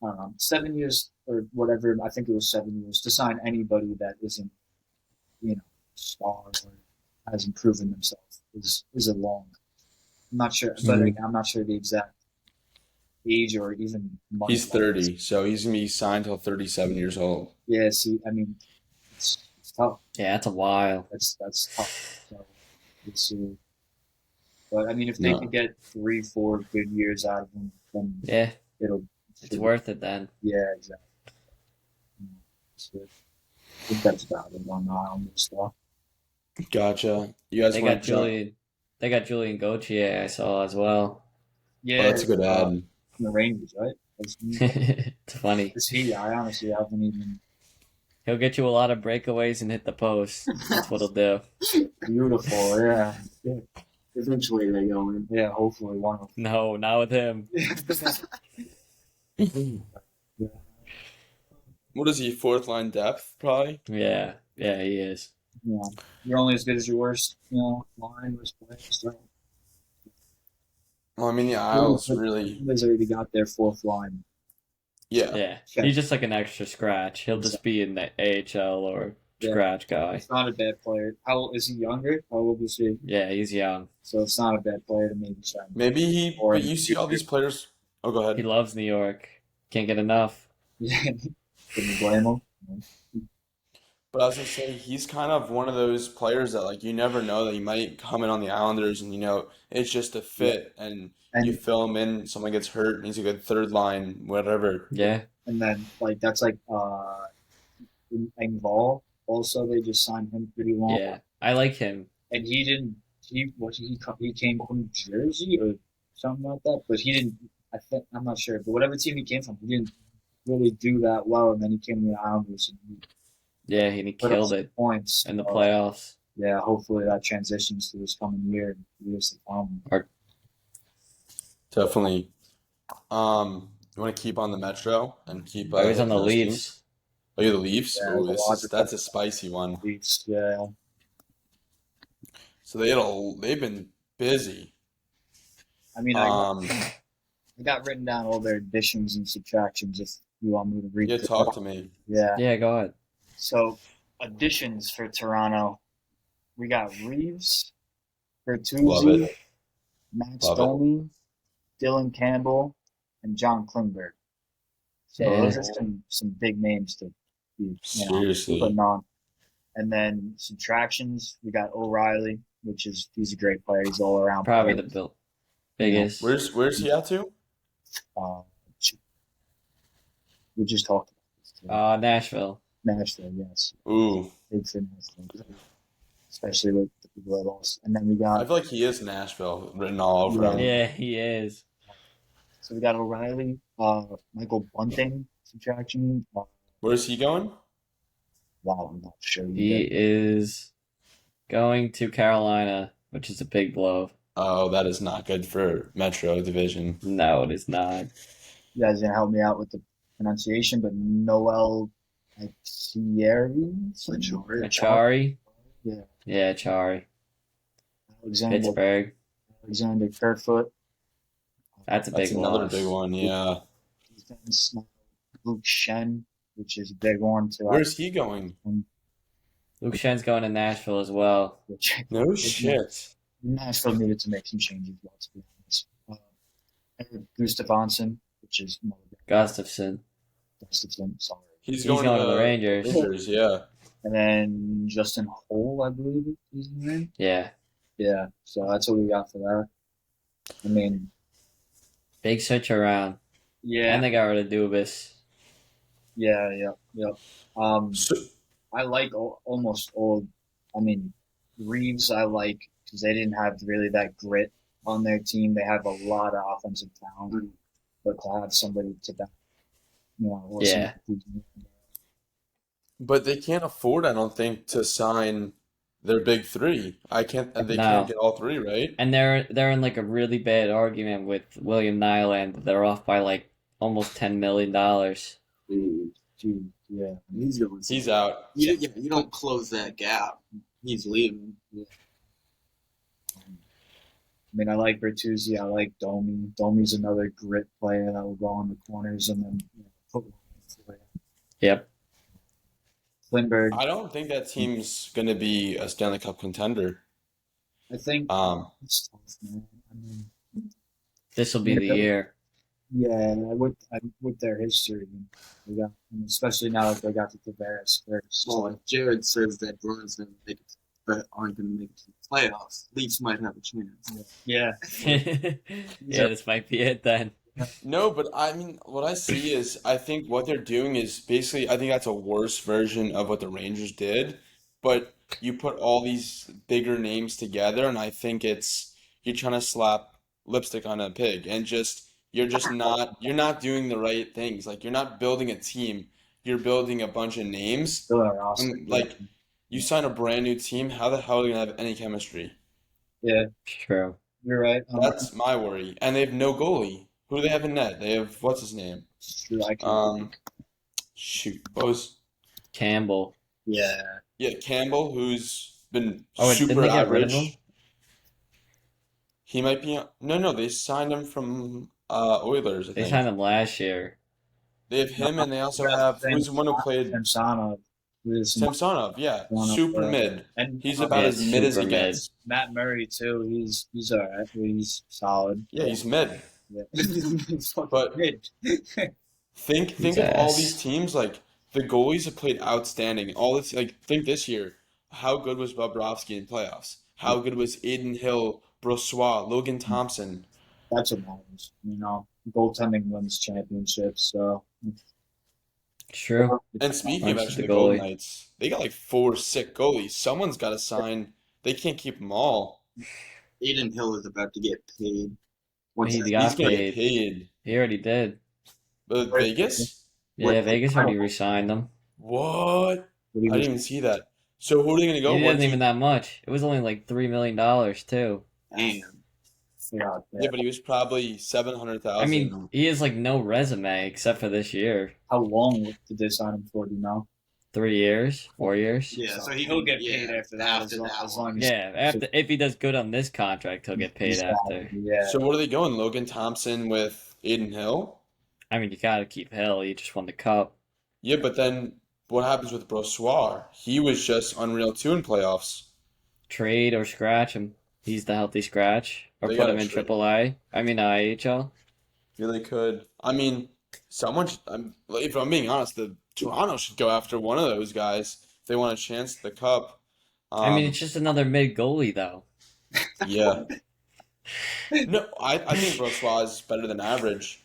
Speaker 3: I don't know, 7 years or whatever. I think it was 7 years to sign anybody that isn't, star or hasn't proven themselves is a long. I'm not sure, but again, I'm not sure the exact age or even money.
Speaker 1: He's 30, so he's gonna be signed till 37 years old.
Speaker 3: Yeah, see, I mean, it's tough.
Speaker 2: Yeah, that's a while.
Speaker 3: That's tough. So let's see. But I mean, if they
Speaker 1: No.
Speaker 3: could get 3, 4 good years out of him, then
Speaker 2: Yeah,
Speaker 3: it'll.
Speaker 2: it's worth it then.
Speaker 3: Yeah, exactly. So I think that's about it on the Islanders stuff.
Speaker 1: Gotcha. You guys
Speaker 2: They
Speaker 1: want
Speaker 2: got
Speaker 1: to jump?
Speaker 2: Julian. They got Julian Gauthier. I saw as well.
Speaker 3: Yeah,
Speaker 1: Oh, that's a good ad.
Speaker 3: from the Rangers, right?
Speaker 2: It's funny.
Speaker 3: Is he? I honestly haven't even.
Speaker 2: He'll get you a lot of breakaways and hit the post. That's what he'll do.
Speaker 3: Beautiful, yeah.
Speaker 4: Eventually they go in.
Speaker 3: Yeah, hopefully one of
Speaker 2: No, not with him.
Speaker 3: them.
Speaker 1: What is he? Fourth line depth, probably.
Speaker 2: Yeah, he is.
Speaker 3: You're only as good as your worst, line, worst player. So
Speaker 1: Well, I mean, the Isles really.
Speaker 3: He's already got their fourth line.
Speaker 1: Yeah.
Speaker 2: Yeah,
Speaker 3: Okay.
Speaker 2: he's just like an extra scratch. He'll just be in the AHL or
Speaker 3: Yeah.
Speaker 2: scratch guy.
Speaker 3: It's not a bad player. How old is he? Younger? How old is he?
Speaker 2: Yeah, he's young.
Speaker 3: So it's not a bad player to maybe sign.
Speaker 1: Maybe he.
Speaker 3: Or
Speaker 1: But
Speaker 3: in
Speaker 1: you
Speaker 3: the
Speaker 1: see all
Speaker 3: future.
Speaker 1: these players. Oh, go
Speaker 2: He
Speaker 1: ahead.
Speaker 2: loves New York. Can't get enough.
Speaker 3: Yeah. Can you blame him?
Speaker 1: But I was gonna say he's kind of one of those players that like you never know that he might come in on the Islanders and it's just a fit and you
Speaker 3: And
Speaker 1: fill him in, someone gets hurt and he's a good third line, whatever.
Speaker 2: Yeah,
Speaker 3: and then that's like Engvall. Also, they just signed him pretty long.
Speaker 2: yeah. I like him.
Speaker 3: And he didn't. He came from Jersey or something like that. But he didn't. I'm not sure. But whatever team he came from, he didn't really do that well. And then he came to the Islanders and he
Speaker 2: Yeah, and he
Speaker 3: put up
Speaker 2: killed
Speaker 3: some
Speaker 2: it
Speaker 3: points
Speaker 2: in the
Speaker 3: So,
Speaker 2: playoffs.
Speaker 3: Yeah, hopefully that transitions to this coming year and years to come.
Speaker 1: Definitely. You want to keep on the Metro and keep
Speaker 2: Oh, he's on the
Speaker 1: those
Speaker 2: Leafs.
Speaker 1: teams? Oh, you're the Leafs?
Speaker 3: Yeah,
Speaker 1: Oh,
Speaker 3: the
Speaker 1: that's a spicy one.
Speaker 3: Leafs, yeah.
Speaker 1: So they've been busy.
Speaker 3: I mean,
Speaker 1: Um,
Speaker 3: I got written down all their additions and subtractions if you want me to read
Speaker 1: yeah,
Speaker 3: them.
Speaker 1: talk to me.
Speaker 3: Yeah.
Speaker 2: Yeah, go ahead.
Speaker 3: So additions for Toronto, we got Reeves,
Speaker 1: Love
Speaker 3: Bertuzzi,
Speaker 1: it.
Speaker 3: Max
Speaker 1: Love it.
Speaker 3: Domi, Dylan Campbell, and John Klingberg. So
Speaker 2: Yeah.
Speaker 3: those are some big names to be
Speaker 1: Seriously.
Speaker 3: putting on. And then subtractions, we got O'Reilly, he's a great player. He's all around.
Speaker 2: Probably
Speaker 3: player.
Speaker 2: the biggest.
Speaker 1: Where's he at to?
Speaker 3: Uh, we just talked about this too.
Speaker 2: Nashville.
Speaker 3: Nashville, yes.
Speaker 1: Ooh,
Speaker 3: Big for Nashville. Especially with the people that lost. And then we
Speaker 1: I
Speaker 3: got
Speaker 1: feel like he is Nashville written all over him.
Speaker 2: Yeah, he is.
Speaker 3: so we got O'Reilly, Michael Bunting subtraction.
Speaker 1: Where's he going?
Speaker 3: Wow, I'm not sure.
Speaker 2: He is going to Carolina, which is a big blow.
Speaker 1: Oh, that is not good for Metro Division.
Speaker 2: No, it is not.
Speaker 3: You guys gonna help me out with the pronunciation, but Noel Acciari?
Speaker 2: Achari?
Speaker 3: Yeah.
Speaker 2: Yeah, Achari.
Speaker 3: Alexander
Speaker 2: Pittsburgh.
Speaker 3: Kerfoot.
Speaker 2: That's a
Speaker 1: That's
Speaker 2: big
Speaker 1: another
Speaker 2: loss.
Speaker 1: big one, yeah.
Speaker 3: Luke Shen, which is a big one too.
Speaker 1: Where's he going?
Speaker 2: Luke Schen's going to Nashville as well.
Speaker 1: No shit.
Speaker 3: Nashville needed to make some changes, to be honest. Eric Gustafsson, which is
Speaker 2: Gustafson.
Speaker 3: Gustafsson, sorry.
Speaker 1: He's
Speaker 2: He's going to the Rangers.
Speaker 1: Rangers, yeah.
Speaker 3: And then Justin Hole, I believe is his name.
Speaker 2: Yeah.
Speaker 3: Yeah, so that's what we got for that. I mean,
Speaker 2: Big switch around.
Speaker 3: yeah,
Speaker 2: And they got rid of Dubas.
Speaker 3: yeah.
Speaker 1: So,
Speaker 3: I like almost all. I mean, Reeves, I like because they didn't have really that grit on their team. They have a lot of offensive talent, but to have somebody to back,
Speaker 2: Yeah.
Speaker 1: but they can't afford, I don't think, to sign their big three. They
Speaker 2: No.
Speaker 1: can't get all three, right?
Speaker 2: And they're in like a really bad argument with William Nyland. They're off by like almost $10 million.
Speaker 3: Dude, yeah.
Speaker 4: He's going.
Speaker 1: He's out.
Speaker 4: You don't close that gap. He's leaving.
Speaker 3: I mean, I like Bertuzzi. I like Domi. Domi's another grit player that will go on the corners and then put one in for you.
Speaker 2: Yep.
Speaker 3: Lindbergh,
Speaker 1: I don't think that team's going to be a Stanley Cup contender.
Speaker 3: I think it's tough, man. I mean,
Speaker 2: This will be the year.
Speaker 3: yeah, with their history, they got, especially now that they got the Tavares first.
Speaker 4: Well, if Jared says that Bruins never make it, but aren't going to make it to the playoffs, Leafs might have a chance.
Speaker 3: Yeah,
Speaker 2: Yeah, this might be it then.
Speaker 1: No, but I mean, what I see is I think what they're doing is basically, I think that's a worse version of what the Rangers did, but you put all these bigger names together, and I think you're trying to slap lipstick on a pig, and you're not doing the right things. Like, you're not building a team, you're building a bunch of names.
Speaker 3: still our roster.
Speaker 1: And, like, you sign a brand new team, how the hell are they gonna have any chemistry?
Speaker 3: Yeah,
Speaker 2: True.
Speaker 3: you're right.
Speaker 1: That's my worry. And they have no goalie. Who do they have in net? They have, what's his name? Shoot, what was
Speaker 2: Campbell.
Speaker 3: yeah,
Speaker 1: Campbell, who's been
Speaker 2: Oh, didn't
Speaker 1: super
Speaker 2: they get rid of
Speaker 1: average.
Speaker 2: him?
Speaker 1: He might be no, they signed him from Oilers, I
Speaker 2: They
Speaker 1: think.
Speaker 2: signed him last year.
Speaker 1: They have him, and they also have who's the one who played
Speaker 3: Samsonov,
Speaker 1: Samsonov, yeah, super mid.
Speaker 3: and
Speaker 1: He's about as mid as he
Speaker 2: super mid.
Speaker 1: gets.
Speaker 3: Matt Murray too. He's all right. He's solid.
Speaker 1: Yeah, he's mid.
Speaker 3: Yeah.
Speaker 1: But think
Speaker 2: He's
Speaker 1: of all
Speaker 2: ass.
Speaker 1: these teams, like the goalies have played outstanding. All this, like, think this year, how good was Bobrovsky in playoffs? How good was Aiden Hill, Brossois, Logan Thompson?
Speaker 3: That's what matters. Goaltending wins championships. So
Speaker 2: True.
Speaker 1: And speaking of
Speaker 2: Thanks to
Speaker 1: actually
Speaker 2: the
Speaker 1: the Golden
Speaker 2: goalie.
Speaker 1: Knights, they got like 4 sick goalies. Someone's got to sign. They can't keep them all.
Speaker 4: Aiden Hill is about to get paid. Once
Speaker 2: He
Speaker 4: that-
Speaker 2: got
Speaker 1: He's gonna get
Speaker 2: paid.
Speaker 1: paid.
Speaker 2: He already did.
Speaker 1: But Vegas?
Speaker 2: Yeah, Vegas already re-signed him.
Speaker 1: What?
Speaker 3: But he
Speaker 1: I didn't even see that. So who are they gonna go?
Speaker 2: He
Speaker 1: What
Speaker 2: wasn't
Speaker 1: team?
Speaker 2: even that much. It was only like $3 million too.
Speaker 4: Damn.
Speaker 3: yeah,
Speaker 1: Yeah, but he was probably 700,000.
Speaker 2: I mean, he has like no resume except for this year.
Speaker 3: How long did they sign him for? Do you know?
Speaker 2: 3 years, 4 years.
Speaker 4: Yeah, so
Speaker 3: he'll get paid after that.
Speaker 4: After that
Speaker 3: as
Speaker 4: one.
Speaker 3: long as
Speaker 2: Yeah, after if he does good on this contract, he'll get paid after.
Speaker 3: Yeah.
Speaker 1: So what are they going? Logan Thompson with Aiden Hill?
Speaker 2: I mean, you gotta keep Hill. He just won the cup.
Speaker 1: Yeah, but then what happens with Brossois? He was just unreal too in playoffs.
Speaker 2: Trade or scratch him. He's the healthy scratch. Or
Speaker 1: They
Speaker 2: put
Speaker 1: gotta
Speaker 2: him in
Speaker 1: trade.
Speaker 2: AAA. I mean, IHL.
Speaker 1: Yeah, they could. I mean, if I'm being honest, the Toronto should go after one of those guys if they want a chance at the cup.
Speaker 2: I mean, it's just another mid goalie, though.
Speaker 1: Yeah. No, I think Brossois is better than average.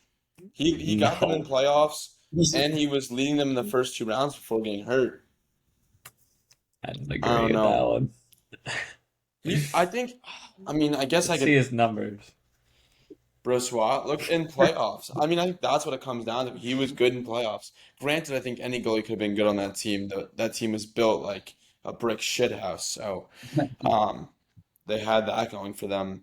Speaker 1: He got them in
Speaker 2: No.
Speaker 1: playoffs, and he was leading them in the first 2 rounds before getting hurt.
Speaker 2: I don't agree
Speaker 1: I don't
Speaker 2: with
Speaker 1: know.
Speaker 2: that one.
Speaker 1: I guess I
Speaker 2: See
Speaker 1: could
Speaker 2: his numbers.
Speaker 1: Brossois look in playoffs. I mean, I think that's what it comes down to. He was good in playoffs. Granted, I think any goalie could have been good on that team. That team was built like a brick shithouse. So, they had that going for them.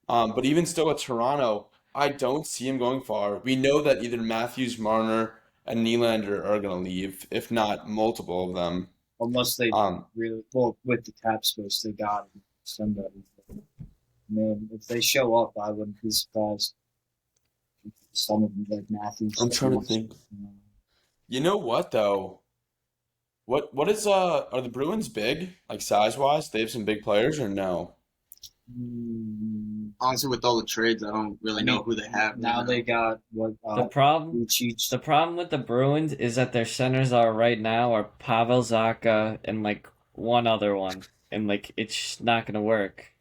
Speaker 1: But even still with Toronto, I don't see him going far. We know that either Matthews, Marner, and Nylander are going to leave, if not multiple of them.
Speaker 3: Unless they
Speaker 1: Um,
Speaker 3: really well with the cap space they got somebody. Man, if they show up, I wouldn't be surprised. Some of them like Matthews.
Speaker 1: I'm trying to think. You know what though? What is are the Bruins big, like size wise? They have some big players or no?
Speaker 4: Honestly, with all the trades, I don't really know who they have.
Speaker 3: Now they got what
Speaker 2: The problem
Speaker 3: Lucic.
Speaker 2: The problem with the Bruins is that their centers are right now are Pavel Zacha and like one other one, and like it's just not gonna work.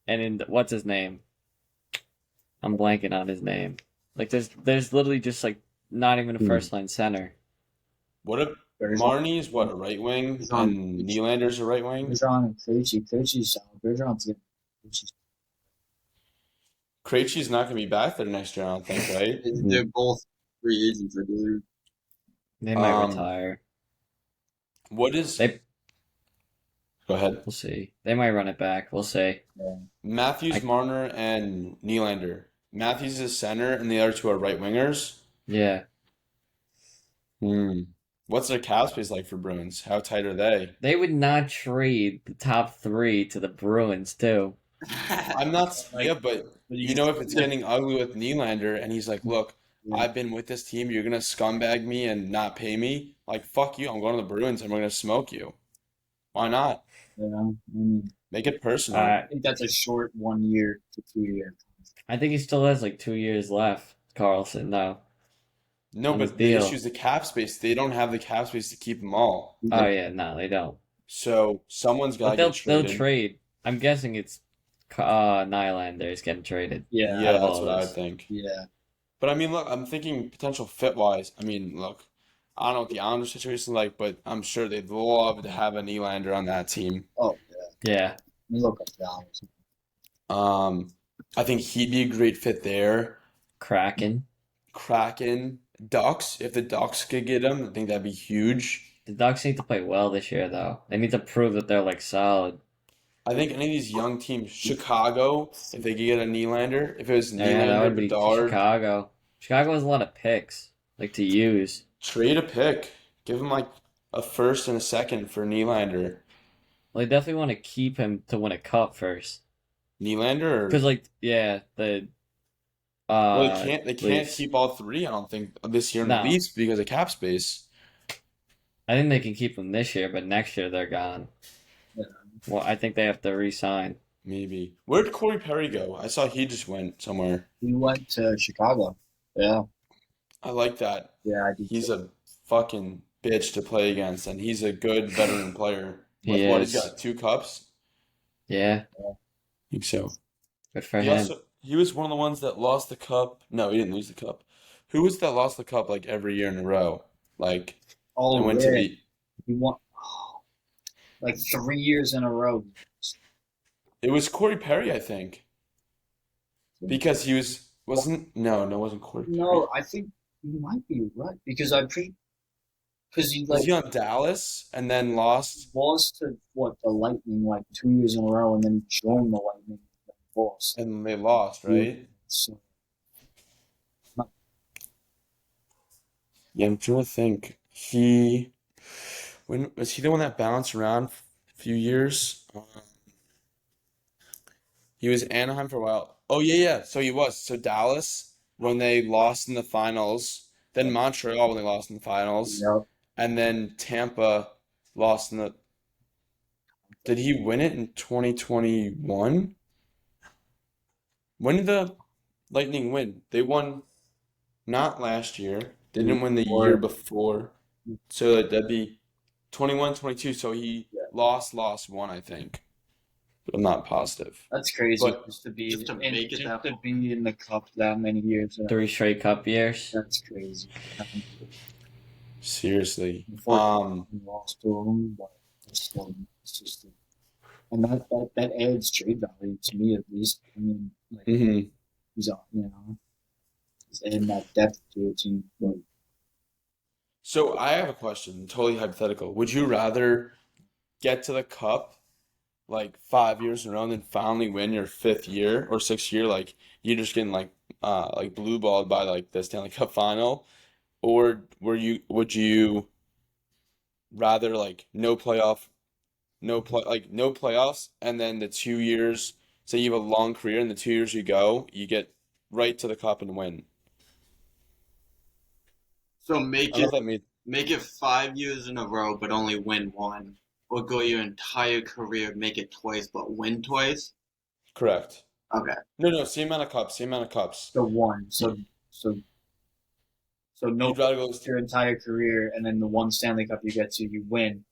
Speaker 2: And what's his name? I'm blanking on his name. Like there's literally just like not even a first line center.
Speaker 1: What if Marnie's a right wing and Nylander's a right wing?
Speaker 3: Bergeron and Krejci. Krejci's solid. Bergeron's good.
Speaker 1: Krejci's not gonna be back there next year, I don't think, right?
Speaker 4: They're both free agents, I believe.
Speaker 2: They might
Speaker 1: Um,
Speaker 2: retire.
Speaker 1: What is?
Speaker 2: They
Speaker 1: Go ahead.
Speaker 2: we'll see. They might run it back. We'll see.
Speaker 1: Matthews, Marner, and Nylander. Matthews is center, and the other two are right wingers.
Speaker 2: Yeah.
Speaker 1: Hmm. What's their cap space like for Bruins? How tight are they?
Speaker 2: They would not trade the top three to the Bruins too.
Speaker 1: I'm not,
Speaker 3: Like,
Speaker 1: yeah, but you know, if it's getting ugly with Nylander and he's like, look,
Speaker 3: Yeah.
Speaker 1: I've been with this team, you're gonna scumbag me and not pay me. Like, fuck you, I'm going to the Bruins and we're gonna smoke you. Why not?
Speaker 3: I mean,
Speaker 1: Make it personal.
Speaker 3: I think that's a short 1 year to 2 year.
Speaker 2: I think he still has like 2 years left, Carlson, though.
Speaker 1: No,
Speaker 2: on his
Speaker 1: but the
Speaker 2: deal.
Speaker 1: issue is the cap space. They don't have the cap space to keep them all.
Speaker 2: Oh yeah, no, they don't.
Speaker 1: So someone's got
Speaker 2: But
Speaker 1: to
Speaker 2: they'll
Speaker 1: get
Speaker 2: they'll
Speaker 1: traded.
Speaker 2: trade. I'm guessing it's Nylander is getting traded.
Speaker 3: Yeah,
Speaker 1: Yeah,
Speaker 2: out of
Speaker 1: that's
Speaker 2: all
Speaker 1: what I
Speaker 2: this.
Speaker 1: would think.
Speaker 3: yeah.
Speaker 1: But I mean, look, I'm thinking potential fit wise. I mean, look, I don't know what the Islanders situation is like, but I'm sure they'd love to have a Nylander on that team.
Speaker 3: Oh yeah.
Speaker 2: Yeah,
Speaker 3: Let me look up dollars.
Speaker 1: I think he'd be a great fit there.
Speaker 2: Kraken.
Speaker 1: Kraken, Ducks. If the Ducks could get him, I think that'd be huge.
Speaker 2: The Ducks need to play well this year, though. They need to prove that they're like solid.
Speaker 1: I think any of these young teams, Chicago, if they could get a Nylander, if it was
Speaker 2: Yeah, that
Speaker 1: Nylander,
Speaker 2: would be
Speaker 1: Bedard,
Speaker 2: Chicago. Chicago has a lot of picks like to use.
Speaker 1: trade a pick. Give him like a first and a second for Nylander.
Speaker 2: Well, they definitely want to keep him to win a cup first.
Speaker 1: Nylander, or
Speaker 2: Because like yeah, the
Speaker 1: well, they can't
Speaker 2: Leafs.
Speaker 1: keep all three, I don't think, this year in the
Speaker 2: No.
Speaker 1: Leafs because of cap space.
Speaker 2: I think they can keep them this year, but next year they're gone.
Speaker 3: Yeah.
Speaker 2: Well, I think they have to re-sign.
Speaker 1: Maybe. Where did Corey Perry go? I saw he just went somewhere.
Speaker 3: He went to Chicago. Yeah,
Speaker 1: I like that.
Speaker 3: yeah. I did.
Speaker 1: He's a fucking bitch to play against, and he's a good veteran player.
Speaker 2: He
Speaker 1: With what,
Speaker 2: is.
Speaker 1: he's got 2 cups?
Speaker 2: Yeah,
Speaker 1: I think so.
Speaker 2: good for
Speaker 1: He
Speaker 2: him.
Speaker 1: also he was one of the ones that lost the cup. No, he didn't lose the cup. Who was that lost the cup like every year in a row? Like
Speaker 3: Oh,
Speaker 1: and went to
Speaker 3: yeah.
Speaker 1: the
Speaker 3: He won like 3 years in a row.
Speaker 1: it was Corey Perry, I think. Because he wasn't it wasn't Corey Perry.
Speaker 3: No, I think you might be right because because he
Speaker 1: Was
Speaker 3: like
Speaker 1: he on Dallas and then lost?
Speaker 3: lost to what the Lightning like 2 years in a row, and then he joined the Lightning and lost.
Speaker 1: And they lost, right?
Speaker 3: So
Speaker 1: Yeah, I'm trying to think. When was he the one that bounced around a few years? He was Anaheim for a while. Oh yeah, yeah. So he was. So Dallas when they lost in the finals, then Montreal when they lost in the finals,
Speaker 3: yeah,
Speaker 1: and then Tampa lost in the. Did he win it in 2021? When did the Lightning win? They won not last year. They didn't win the year before. So that'd be 21, 22. So he lost one, I think. But I'm not positive.
Speaker 3: that's crazy.
Speaker 1: But
Speaker 3: Just to be
Speaker 4: just to
Speaker 3: in,
Speaker 4: make it
Speaker 3: just
Speaker 4: that
Speaker 3: to
Speaker 4: far.
Speaker 3: be in the cup that many years.
Speaker 2: 3 straight cup years.
Speaker 3: That's crazy.
Speaker 1: Seriously.
Speaker 3: Unfortunately, we lost to him, but still, it's just, and that adds trade value to me at least. I mean, like
Speaker 1: Mhm.
Speaker 3: he's he's adding that depth to a team. But
Speaker 1: So I have a question, totally hypothetical. Would you rather get to the cup like 5 years in a row and then finally win your fifth year or sixth year, like you're just getting like blue balled by like the Stanley Cup final? Or would you rather like no playoffs, and then the 2 years, say you have a long career, and the 2 years you go, you get right to the cup and win.
Speaker 4: So
Speaker 1: I
Speaker 4: make
Speaker 1: don't know
Speaker 4: it
Speaker 1: if that made
Speaker 4: make it 5 years in a row, but only win one, or go your entire career, make it twice, but win twice.
Speaker 1: correct.
Speaker 4: Okay.
Speaker 1: No, same amount of cups, same amount of cups.
Speaker 3: the one, so no
Speaker 1: You'd rather go.
Speaker 3: your entire career, and then the one Stanley Cup you get to, you win,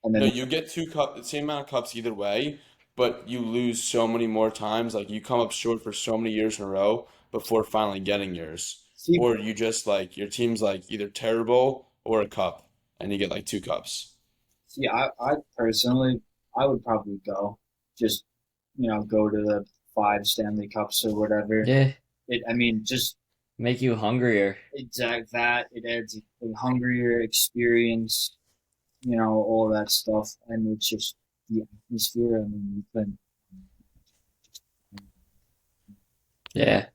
Speaker 3: and
Speaker 1: No,
Speaker 3: then
Speaker 1: you get the same amount of cups either way, but you lose so many more times. Like you come up short for so many years in a row before finally getting yours.
Speaker 3: see,
Speaker 1: Or you just like your team's like either terrible or a cup, and you get like 2 cups.
Speaker 3: I personally, I would probably just go to the 5 Stanley Cups or whatever.
Speaker 2: Yeah,
Speaker 3: I mean, just
Speaker 2: make you hungrier.
Speaker 3: exact that it adds a hungrier experience, all that stuff, and it's just the atmosphere. I mean, you can,
Speaker 2: Yeah,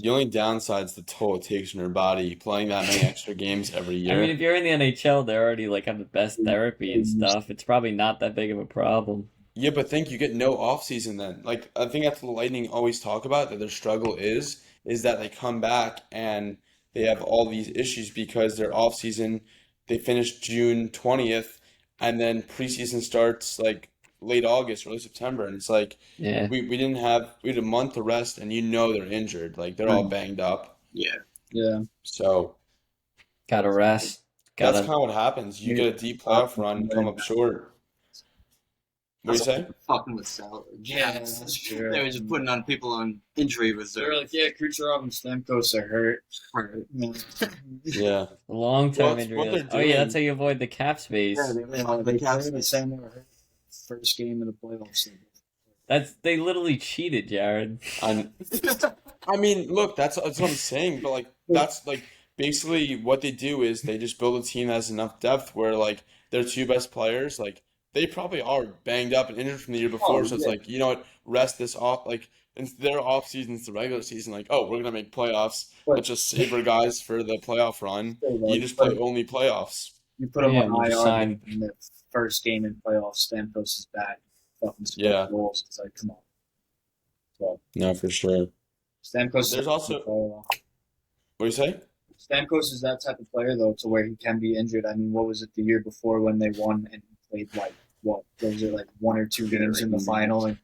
Speaker 1: The only downside is the toll it takes on your body playing that many extra games every
Speaker 2: I mean,
Speaker 1: year.
Speaker 2: if you're in the NHL, they already like have the best therapy and stuff. It's probably not that big of a problem.
Speaker 1: Yeah, but think you get no off season then. Like I think that's what the Lightning always talk about that their struggle is that they come back and they have all these issues because their off season they finish June 20th and then preseason starts like late August, early September, and it's like
Speaker 2: Yeah,
Speaker 1: we had a month to rest and you know they're injured. Like they're all banged up.
Speaker 4: Yeah.
Speaker 3: Yeah.
Speaker 1: So
Speaker 2: gotta rest.
Speaker 1: that's
Speaker 2: Gotta.
Speaker 1: kind of what happens. You
Speaker 3: Maybe
Speaker 1: get a deep playoff run and come up short. What do you say?
Speaker 4: Fucking with salary.
Speaker 3: Yeah, that's true.
Speaker 4: They were just putting on people on injury
Speaker 3: They're
Speaker 4: reserve.
Speaker 3: like, yeah, Kucherov and Stamkos are hurt.
Speaker 1: Yeah.
Speaker 2: Long-term
Speaker 1: Well, it's
Speaker 2: injury
Speaker 1: what
Speaker 2: list.
Speaker 1: they're
Speaker 2: Oh yeah, that's how
Speaker 1: doing.
Speaker 2: you avoid the cap space.
Speaker 3: They were saying they were hurt first game of the playoffs.
Speaker 2: They literally cheated, Jared.
Speaker 1: I mean, look, that's what I'm saying, but like that's like basically what they do is they just build a team that has enough depth where like their two best players, like they probably are banged up and injured from the year before, so it's
Speaker 3: yeah.
Speaker 1: like, you know what, rest this off like in their off season's the regular season, like, oh, we're gonna make playoffs.
Speaker 3: But-
Speaker 1: Let's just save our guys for the playoff run. You just
Speaker 3: But
Speaker 1: play only playoffs.
Speaker 3: you put him
Speaker 2: Yeah,
Speaker 3: on
Speaker 2: we'll just
Speaker 3: IR
Speaker 2: sign-
Speaker 3: in the first game in playoffs. Stamkos is back. Fucking scored
Speaker 1: Yeah.
Speaker 3: goals. It's like, come on. So
Speaker 1: No, for sure.
Speaker 3: Stamkos.
Speaker 1: There's also what do you say?
Speaker 3: Stamkos is that type of player though, to where he can be injured. I mean, what was it the year before when they won and he played like what? Was it like one or two games in the final and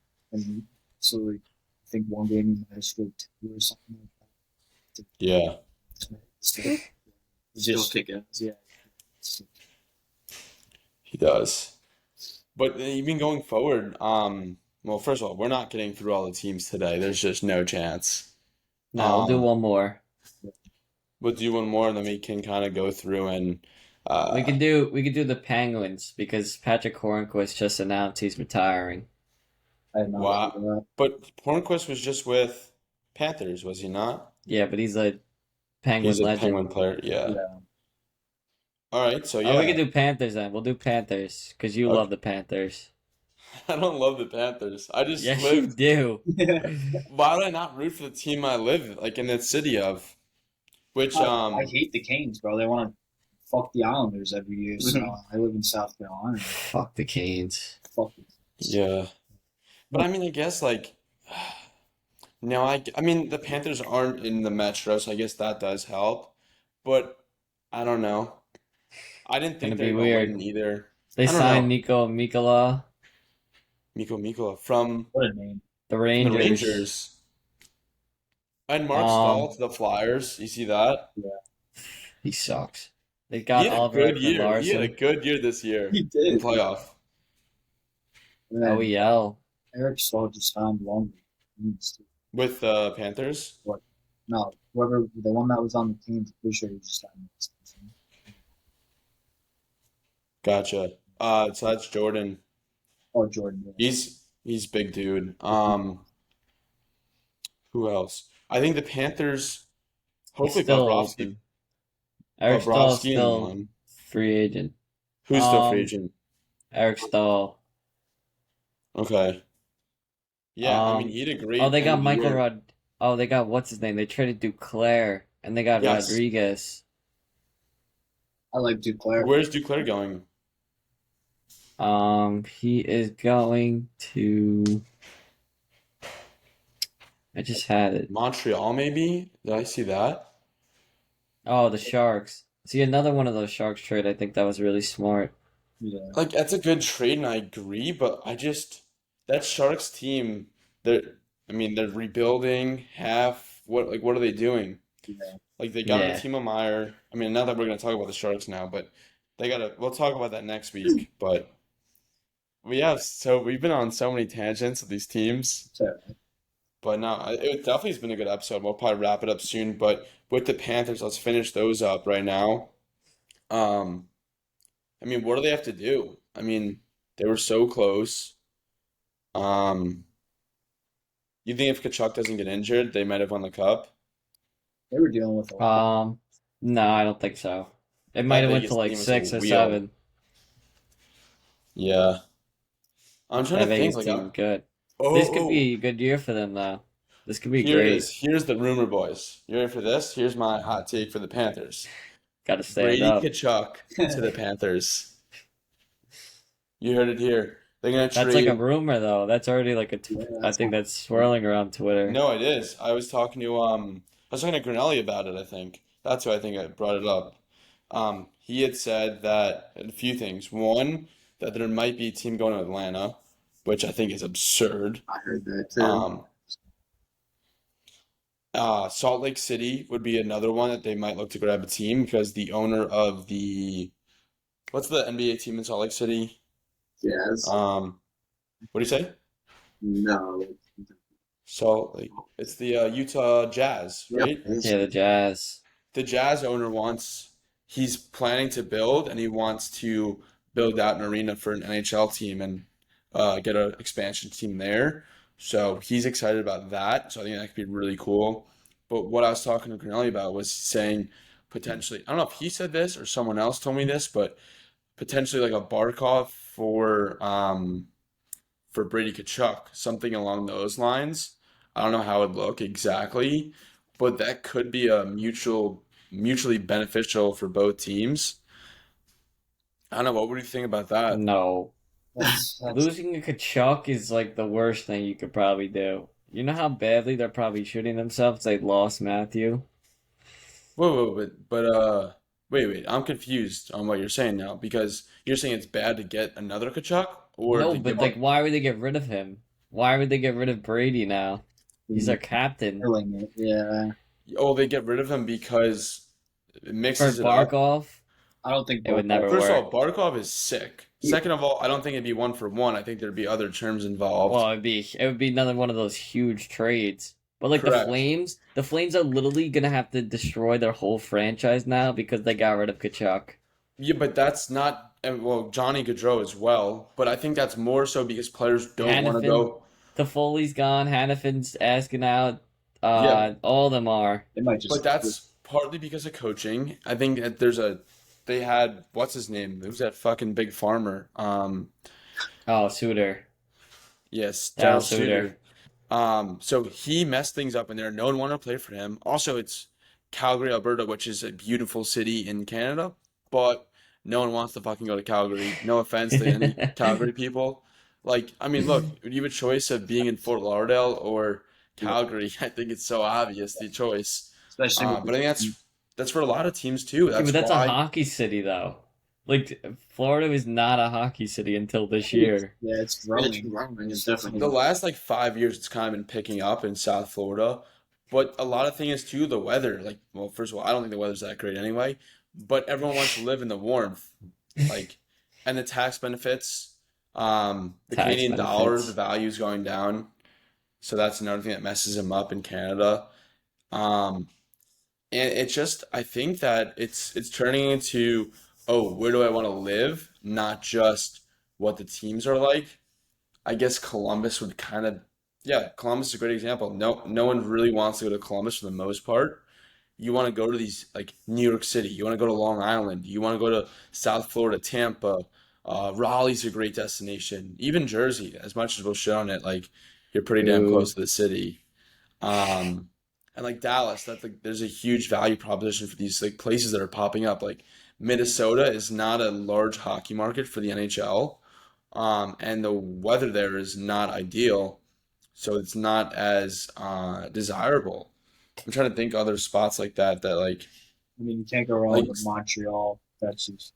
Speaker 3: so like, I think one game he might have scored two or something like
Speaker 1: Yeah.
Speaker 3: that.
Speaker 4: Still
Speaker 3: Just
Speaker 4: kick it.
Speaker 3: yeah.
Speaker 1: He does. But even going forward, well, first of all, we're not getting through all the teams today. There's just no chance.
Speaker 2: No, we'll do one more.
Speaker 1: We'll do one more, and then we can kind of go through and
Speaker 2: We could do the Penguins because Patrick Hornquist just announced he's retiring.
Speaker 3: I had no
Speaker 1: Wow.
Speaker 3: idea that.
Speaker 1: But Hornquist was just with Panthers, was he not?
Speaker 2: Yeah, but he's a Penguin
Speaker 1: He's a
Speaker 2: legend.
Speaker 1: Penguin player, yeah.
Speaker 3: Yeah.
Speaker 1: All right, so
Speaker 2: Oh, we
Speaker 1: yeah.
Speaker 2: can do Panthers then. We'll do Panthers because you
Speaker 1: Okay.
Speaker 2: love the Panthers.
Speaker 1: I don't love the Panthers. I just
Speaker 2: Yes, you
Speaker 1: lived.
Speaker 2: do.
Speaker 1: Why would I not root for the team I live like in the city of? Which
Speaker 3: I hate the Canes, bro. They want to fuck the Islanders every year. So I live in South Carolina.
Speaker 2: Fuck the Canes.
Speaker 3: Fuck it.
Speaker 1: yeah. But I mean, I guess like no, I mean the Panthers aren't in the Metro, so I guess that does help. But I don't know. I didn't think
Speaker 2: Gonna
Speaker 1: they
Speaker 2: be
Speaker 1: were
Speaker 2: weird.
Speaker 1: win either.
Speaker 2: They
Speaker 1: I don't
Speaker 2: signed
Speaker 1: know.
Speaker 2: Nico Mikola,
Speaker 1: Miko Mikola from
Speaker 3: What a name.
Speaker 2: the
Speaker 1: the
Speaker 2: Rangers.
Speaker 1: Rangers. And Mark Stahl to the Flyers. You see that?
Speaker 2: He sucks. They
Speaker 1: He
Speaker 2: got
Speaker 1: had a
Speaker 2: Oliver
Speaker 1: good
Speaker 2: Ekman
Speaker 1: year. He had a
Speaker 2: Larson.
Speaker 1: good year this year
Speaker 3: He
Speaker 1: in
Speaker 3: did.
Speaker 1: playoff.
Speaker 3: And then
Speaker 2: OEL.
Speaker 3: Eric Stahl just signed longer.
Speaker 1: With Panthers.
Speaker 3: No, whoever the one that was on the team, I'm pretty sure he just signed.
Speaker 1: Gotcha. So that's Jordan.
Speaker 3: Oh, Jordan. Yeah.
Speaker 1: He's big dude. Who else? I think the Panthers.
Speaker 2: He's
Speaker 1: Hopefully
Speaker 2: still
Speaker 1: Bobrovsky.
Speaker 2: open. Eric Stahl's
Speaker 1: Bobrovsky and
Speaker 2: still
Speaker 1: one.
Speaker 2: free agent.
Speaker 1: Who's still free
Speaker 2: Um,
Speaker 1: agent?
Speaker 2: Eric Stahl.
Speaker 1: Okay. Yeah, I mean
Speaker 2: Um,
Speaker 1: he had a great
Speaker 2: Oh, they got
Speaker 1: end of the
Speaker 2: Michael
Speaker 1: year.
Speaker 2: Rod. Oh, they got what's his name? They traded Duclair, and they got
Speaker 1: Yes.
Speaker 2: Rodriguez.
Speaker 3: I like Duclair.
Speaker 1: Where's Duclair going?
Speaker 2: He is going to. I just had it.
Speaker 1: Montreal, maybe? Did I see that?
Speaker 2: Oh, the Sharks. See, another one of those Sharks trade. I think that was really smart.
Speaker 3: Yeah.
Speaker 1: Like that's a good trade, and I agree, but I just that Sharks team, they're rebuilding half. What are they doing?
Speaker 3: Yeah.
Speaker 1: Like they got
Speaker 2: Yeah.
Speaker 1: a Timo Meyer. I mean, not that we're gonna talk about the Sharks now, but we'll talk about that next week. But we've been on so many tangents with these teams.
Speaker 3: So,
Speaker 1: But no, it definitely has been a good episode. We'll probably wrap it up soon. But with the Panthers, let's finish those up right now. I mean, what do they have to do? I mean, they were so close. Um, you think if Kachuk doesn't get injured, they might have won the cup?
Speaker 3: they were dealing with a lot.
Speaker 2: No, I don't think so. It might have went to
Speaker 1: Vegas
Speaker 2: like
Speaker 1: team is a
Speaker 2: 6 or
Speaker 1: wheel.
Speaker 2: 7.
Speaker 1: Yeah. I'm trying
Speaker 2: That
Speaker 1: to think
Speaker 2: Vegas
Speaker 1: like
Speaker 2: team good.
Speaker 1: oh,
Speaker 2: This could be a good year for them though. This could be
Speaker 1: Here it
Speaker 2: great.
Speaker 1: is. Here's the rumor, boys. You ready for this? Here's my hot take for the Panthers.
Speaker 2: Got to stand
Speaker 1: Brady
Speaker 2: up.
Speaker 1: Tkachuk to the Panthers. You heard it here. They're gonna
Speaker 2: That's like a
Speaker 1: trade.
Speaker 2: rumor, though. That's already like a.
Speaker 3: Yeah,
Speaker 2: I think that's swirling around Twitter.
Speaker 1: No, it is. I was talking to Grinelli about it, I think. That's why I think I brought it up. He had said that a few things. One, that there might be a team going to Atlanta, which I think is absurd.
Speaker 4: I heard that too.
Speaker 1: Um, Salt Lake City would be another one that they might look to grab a team because the owner of what's the NBA team in Salt Lake City?
Speaker 4: Yes.
Speaker 1: What do you say?
Speaker 4: No.
Speaker 1: Salt Lake. It's the Utah Jazz,
Speaker 4: Yep.
Speaker 1: right?
Speaker 2: Yeah, the Jazz.
Speaker 1: The Jazz owner he's planning to build and he wants to build out an arena for an NHL team and get an expansion team there. So he's excited about that. So I think that could be really cool. But what I was talking to Cornelli about was saying potentially, I don't know if he said this or someone else told me this, but potentially like a Barkov for Brady Tkachuk, something along those lines. I don't know how it would look exactly, but that could be a mutually beneficial for both teams. I don't know. What would you think about that?
Speaker 2: No.
Speaker 3: That's
Speaker 2: Losing a Kachuk is like the worst thing you could probably do. You know how badly they're probably shooting themselves? They lost Matthew.
Speaker 1: Wait. I'm confused on what you're saying now because you're saying it's bad to get another Kachuk or
Speaker 2: No,
Speaker 1: to
Speaker 2: but
Speaker 1: give
Speaker 2: like,
Speaker 1: up.
Speaker 2: why would they get rid of him? Why would they get rid of Brady now? He's our captain.
Speaker 3: killing it. Yeah.
Speaker 1: Oh, they get rid of him because it
Speaker 2: For
Speaker 1: mixes it up.
Speaker 2: Barkov,
Speaker 3: I don't think
Speaker 2: it would never
Speaker 1: First of
Speaker 2: work.
Speaker 1: all, Barkov is sick. Second of all, I don't think it'd be one for one. I think there'd be other terms involved.
Speaker 2: Well, it would be another one of those huge trades. But like
Speaker 1: Correct.
Speaker 2: The Flames are literally gonna have to destroy their whole franchise now because they got rid of Kachuk.
Speaker 1: Yeah, but that's not, and well, Johnny Gaudreau as well. But I think that's more so because players don't want to
Speaker 2: Hannafin,
Speaker 1: go.
Speaker 2: Toffoli's gone. Hannafin's asking out.
Speaker 1: Yeah,
Speaker 2: All of them are.
Speaker 3: it might just.
Speaker 1: but that's partly because of coaching. I think that they had, what's his name? Who's that fucking big farmer?
Speaker 2: Oh, Suter.
Speaker 1: Yes,
Speaker 2: Daryl
Speaker 1: Daryl
Speaker 2: Suter.
Speaker 1: Suter. So he messed things up in there. No one wanted to play for him. Also, it's Calgary, Alberta, which is a beautiful city in Canada, but no one wants to fucking go to Calgary. No offense to any Calgary people. Like, I mean, look, you have a choice of being in Fort Lauderdale or Calgary. I think it's so obvious the choice.
Speaker 3: especially with
Speaker 1: But I think that's for a lot of teams too.
Speaker 2: Yeah,
Speaker 1: That's
Speaker 2: but that's a
Speaker 1: why.
Speaker 2: hockey city, though. Like, Florida is not a hockey city until this year.
Speaker 3: yeah, it's growing.
Speaker 4: It's growing. It's definitely.
Speaker 1: The last like 5 years, it's kind of been picking up in South Florida. But a lot of things too, the weather. Like, well, first of all, I don't think the weather's that great anyway. But everyone wants to live in the warmth, like, and the tax benefits. The
Speaker 2: Tax
Speaker 1: Canadian dollar,
Speaker 2: benefits.
Speaker 1: the value is going down, so that's another thing that messes him up in Canada. Um, and it's just, I think that it's turning into, oh, where do I want to live? Not just what the teams are like. I guess Columbus would kind of, yeah, Columbus is a great example. No one really wants to go to Columbus for the most part. You want to go to these like New York City. You want to go to Long Island. You want to go to South Florida, Tampa. Raleigh's a great destination. Even Jersey, as much as we'll shit on it, like you're pretty damn
Speaker 2: Ooh.
Speaker 1: close to the city. And like Dallas, that's like there's a huge value proposition for these like places that are popping up. Like Minnesota is not a large hockey market for the NHL, and the weather there is not ideal, so it's not as desirable. I'm trying to think other spots like that like
Speaker 3: I mean, you can't go wrong
Speaker 1: like
Speaker 3: with Montreal. That's just.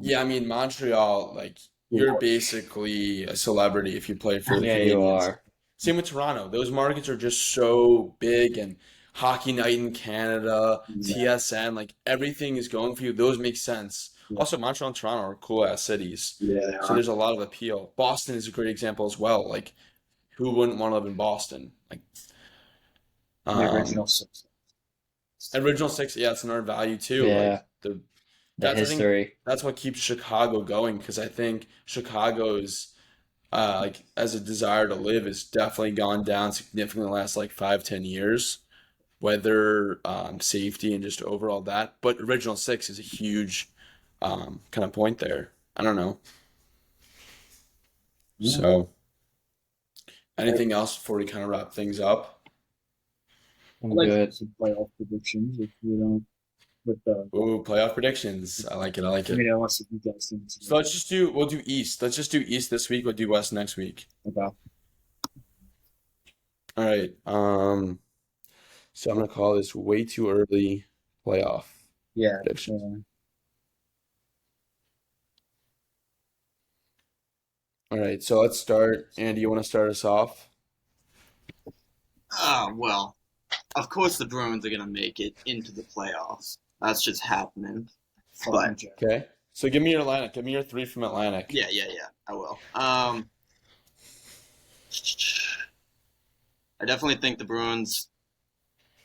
Speaker 1: yeah, I mean Montreal, like you're basically a celebrity if you play for the
Speaker 2: Yeah, you
Speaker 1: Canadiens.
Speaker 2: are.
Speaker 1: Same with Toronto. Those markets are just so big and Hockey Night in Canada,
Speaker 3: Yeah,
Speaker 1: TSN, like everything is going for you. Those make sense.
Speaker 3: yeah,
Speaker 1: Also, Montreal and Toronto are cool ass cities.
Speaker 3: they
Speaker 1: So
Speaker 3: are.
Speaker 1: there's a lot of appeal. Boston is a great example as well. Like who wouldn't want to live in Boston? Like
Speaker 3: The
Speaker 1: um
Speaker 3: original six.
Speaker 1: Original Six, yeah, it's another value too.
Speaker 2: Yeah, the
Speaker 1: I think
Speaker 2: history.
Speaker 1: that's what keeps Chicago going because I think Chicago's like as a desire to live has definitely gone down significantly in the last like 5, 10 years. Weather, safety, and just overall that. But Original Six is a huge kind of point there. I don't know.
Speaker 3: Yeah.
Speaker 1: So anything else before we kind of wrap things up?
Speaker 2: I'm
Speaker 3: I'd like to
Speaker 2: good.
Speaker 3: do some playoff predictions if you don't. With the,
Speaker 1: Ooh, playoff predictions. I like it. I like
Speaker 3: I
Speaker 1: it.
Speaker 3: mean, unless you guys think it's
Speaker 1: So we'll do East. Let's just do East this week. We'll do West next week.
Speaker 3: about.
Speaker 1: All right. So I'm gonna call this way too early playoff
Speaker 3: Yeah.
Speaker 1: predictions. All right. So let's start. Andy, you want to start us off?
Speaker 4: Well, of course the Bruins are gonna make it into the playoffs. That's just happening. But
Speaker 1: Okay. So give me your Atlantic. Give me your three from Atlantic.
Speaker 4: yeah, I will. I definitely think the Bruins.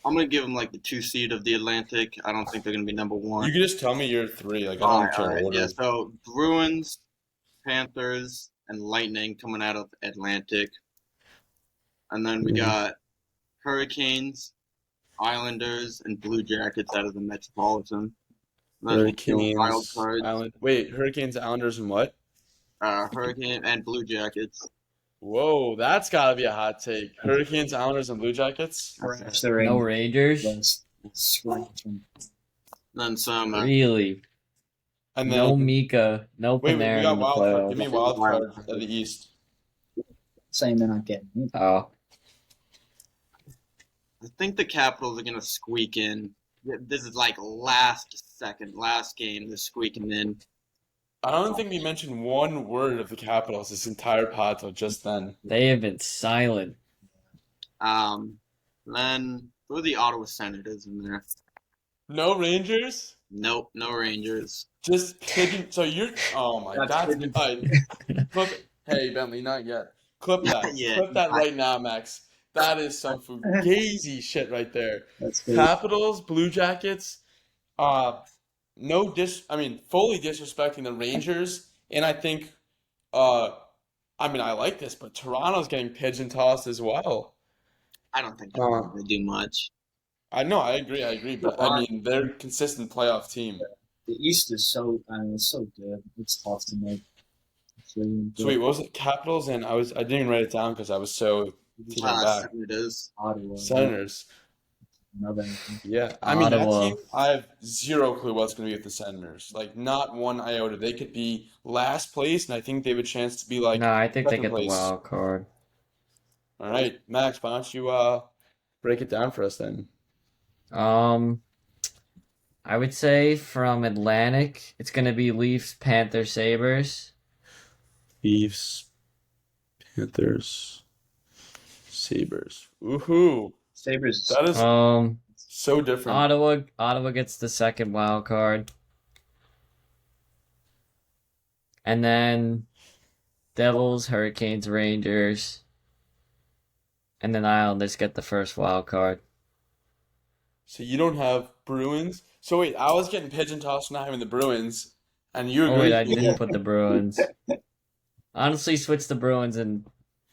Speaker 4: I'm gonna give them like the 2 seed of the Atlantic. I don't think they're gonna be number one.
Speaker 1: You can just tell me your three. Like I
Speaker 4: All
Speaker 1: don't
Speaker 4: right,
Speaker 1: care order.
Speaker 4: yeah. So Bruins, Panthers, and Lightning coming out of Atlantic, and then we got Hurricanes, Islanders, and Blue Jackets out of the Metropolitan. And then the two wild
Speaker 1: Hurricanes,
Speaker 4: cards,
Speaker 1: Hurricanes, Islanders, and what?
Speaker 4: Hurricane and Blue Jackets.
Speaker 1: Whoa, that's gotta be a hot take. Hurricanes, Islanders, and Blue Jackets.
Speaker 3: Crash the
Speaker 2: No
Speaker 3: Rangers.
Speaker 2: Rangers.
Speaker 4: Then some.
Speaker 2: Really?
Speaker 1: And
Speaker 2: No
Speaker 1: then
Speaker 2: Mika. No
Speaker 1: wait, we
Speaker 2: Panarin
Speaker 1: got
Speaker 2: in the
Speaker 1: wild card. Give me
Speaker 2: playoffs.
Speaker 1: wild card of the East.
Speaker 3: Saying they're not getting it.
Speaker 2: Oh,
Speaker 4: I think the Capitals are gonna squeak in. This is like last game. They're squeaking in.
Speaker 1: I don't think we mentioned one word of the Capitals this entire pod till just then.
Speaker 2: they have been silent.
Speaker 4: Then throw the Ottawa Senators in there.
Speaker 1: No Rangers?
Speaker 4: Nope, no Rangers.
Speaker 1: Just pigeon. So you're. Oh my
Speaker 3: That's
Speaker 1: God.
Speaker 3: pigeon.
Speaker 1: Clip it. Hey Bentley, not yet. Clip that.
Speaker 4: Yeah.
Speaker 1: Clip that right now, Max. That is some fugazi shit right there.
Speaker 3: That's good.
Speaker 1: Capitals, Blue Jackets. No fully disrespecting the Rangers, and I think. I like this, but Toronto's getting pigeon tossed as well.
Speaker 4: I don't think they're gonna do much.
Speaker 1: I know, I agree, but I mean they're a consistent playoff team.
Speaker 3: The East is so. It's so good. It's tough to make. It's really good.
Speaker 1: So wait, what was it? Capitals and I didn't even write it down because I was so taken back.
Speaker 4: Senators.
Speaker 3: Ottawa.
Speaker 1: Senators.
Speaker 3: Another.
Speaker 1: Yeah, I mean that
Speaker 2: Ottawa.
Speaker 1: team. I have zero clue what's going to be with the Senators. Like not one iota. They could be last place, and I think they have a chance to be like.
Speaker 2: No, I think they
Speaker 1: second
Speaker 2: get the
Speaker 1: place.
Speaker 2: wild card.
Speaker 1: All right, Max, why don't you break it down for us then?
Speaker 2: I would say from Atlantic, it's gonna be Leafs, Panthers, Sabres.
Speaker 1: Leafs, Panthers, Sabres. Woohoo!
Speaker 3: Sabres.
Speaker 1: That is so different.
Speaker 2: Ottawa gets the second wild card. And then Devils, Hurricanes, Rangers. And then Islanders get the first wild card.
Speaker 1: So you don't have Bruins. So wait, I was getting pigeon tossed for not having the Bruins, and you
Speaker 2: Oh
Speaker 1: agree?
Speaker 2: wait, I didn't put the Bruins. Honestly, switch the Bruins and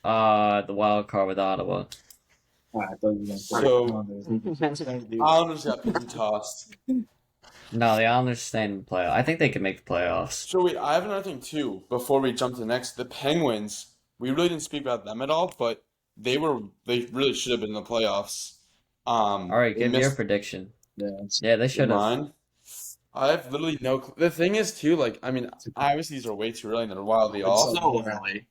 Speaker 2: the wild card with Ottawa.
Speaker 3: I thought you were going to
Speaker 1: So Islanders got pigeon tossed.
Speaker 2: No, the Islanders stay in the playoffs. I think they can make the playoffs.
Speaker 1: So wait, I have another thing too. Before we jump to the next, the Penguins. We really didn't speak about them at all, but they really should have been in the playoffs.
Speaker 2: All right,
Speaker 1: They
Speaker 2: give your
Speaker 1: missed
Speaker 2: prediction.
Speaker 3: Yeah,
Speaker 2: Yeah, they should have.
Speaker 1: mine. I have literally no clue. The thing is too, like, I mean, obviously these are way too early and they're wildly
Speaker 4: It's
Speaker 1: off,
Speaker 4: so early.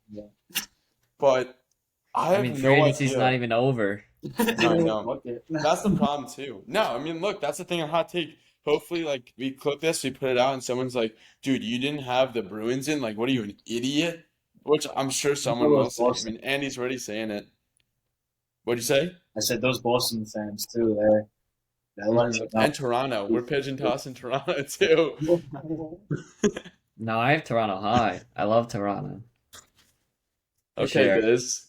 Speaker 1: but I
Speaker 2: I
Speaker 1: have
Speaker 2: mean,
Speaker 1: no
Speaker 2: free agency's
Speaker 1: idea.
Speaker 2: not even over.
Speaker 1: I know.
Speaker 3: Fuck it.
Speaker 1: That's the problem too. No, I mean, look, that's the thing. A hot take. Hopefully, like we clip this, we put it out, and someone's like, "Dude, you didn't have the Bruins in. Like, what are you, an idiot?" Which I'm sure someone will say. I mean, Andy's already saying it. What'd you say?
Speaker 3: I said those Boston fans too. They're letting it
Speaker 1: And Toronto. We're pigeon tossing Toronto too.
Speaker 2: No, I have Toronto high. I love Toronto.
Speaker 1: Okay,
Speaker 2: Sure.
Speaker 1: Biz.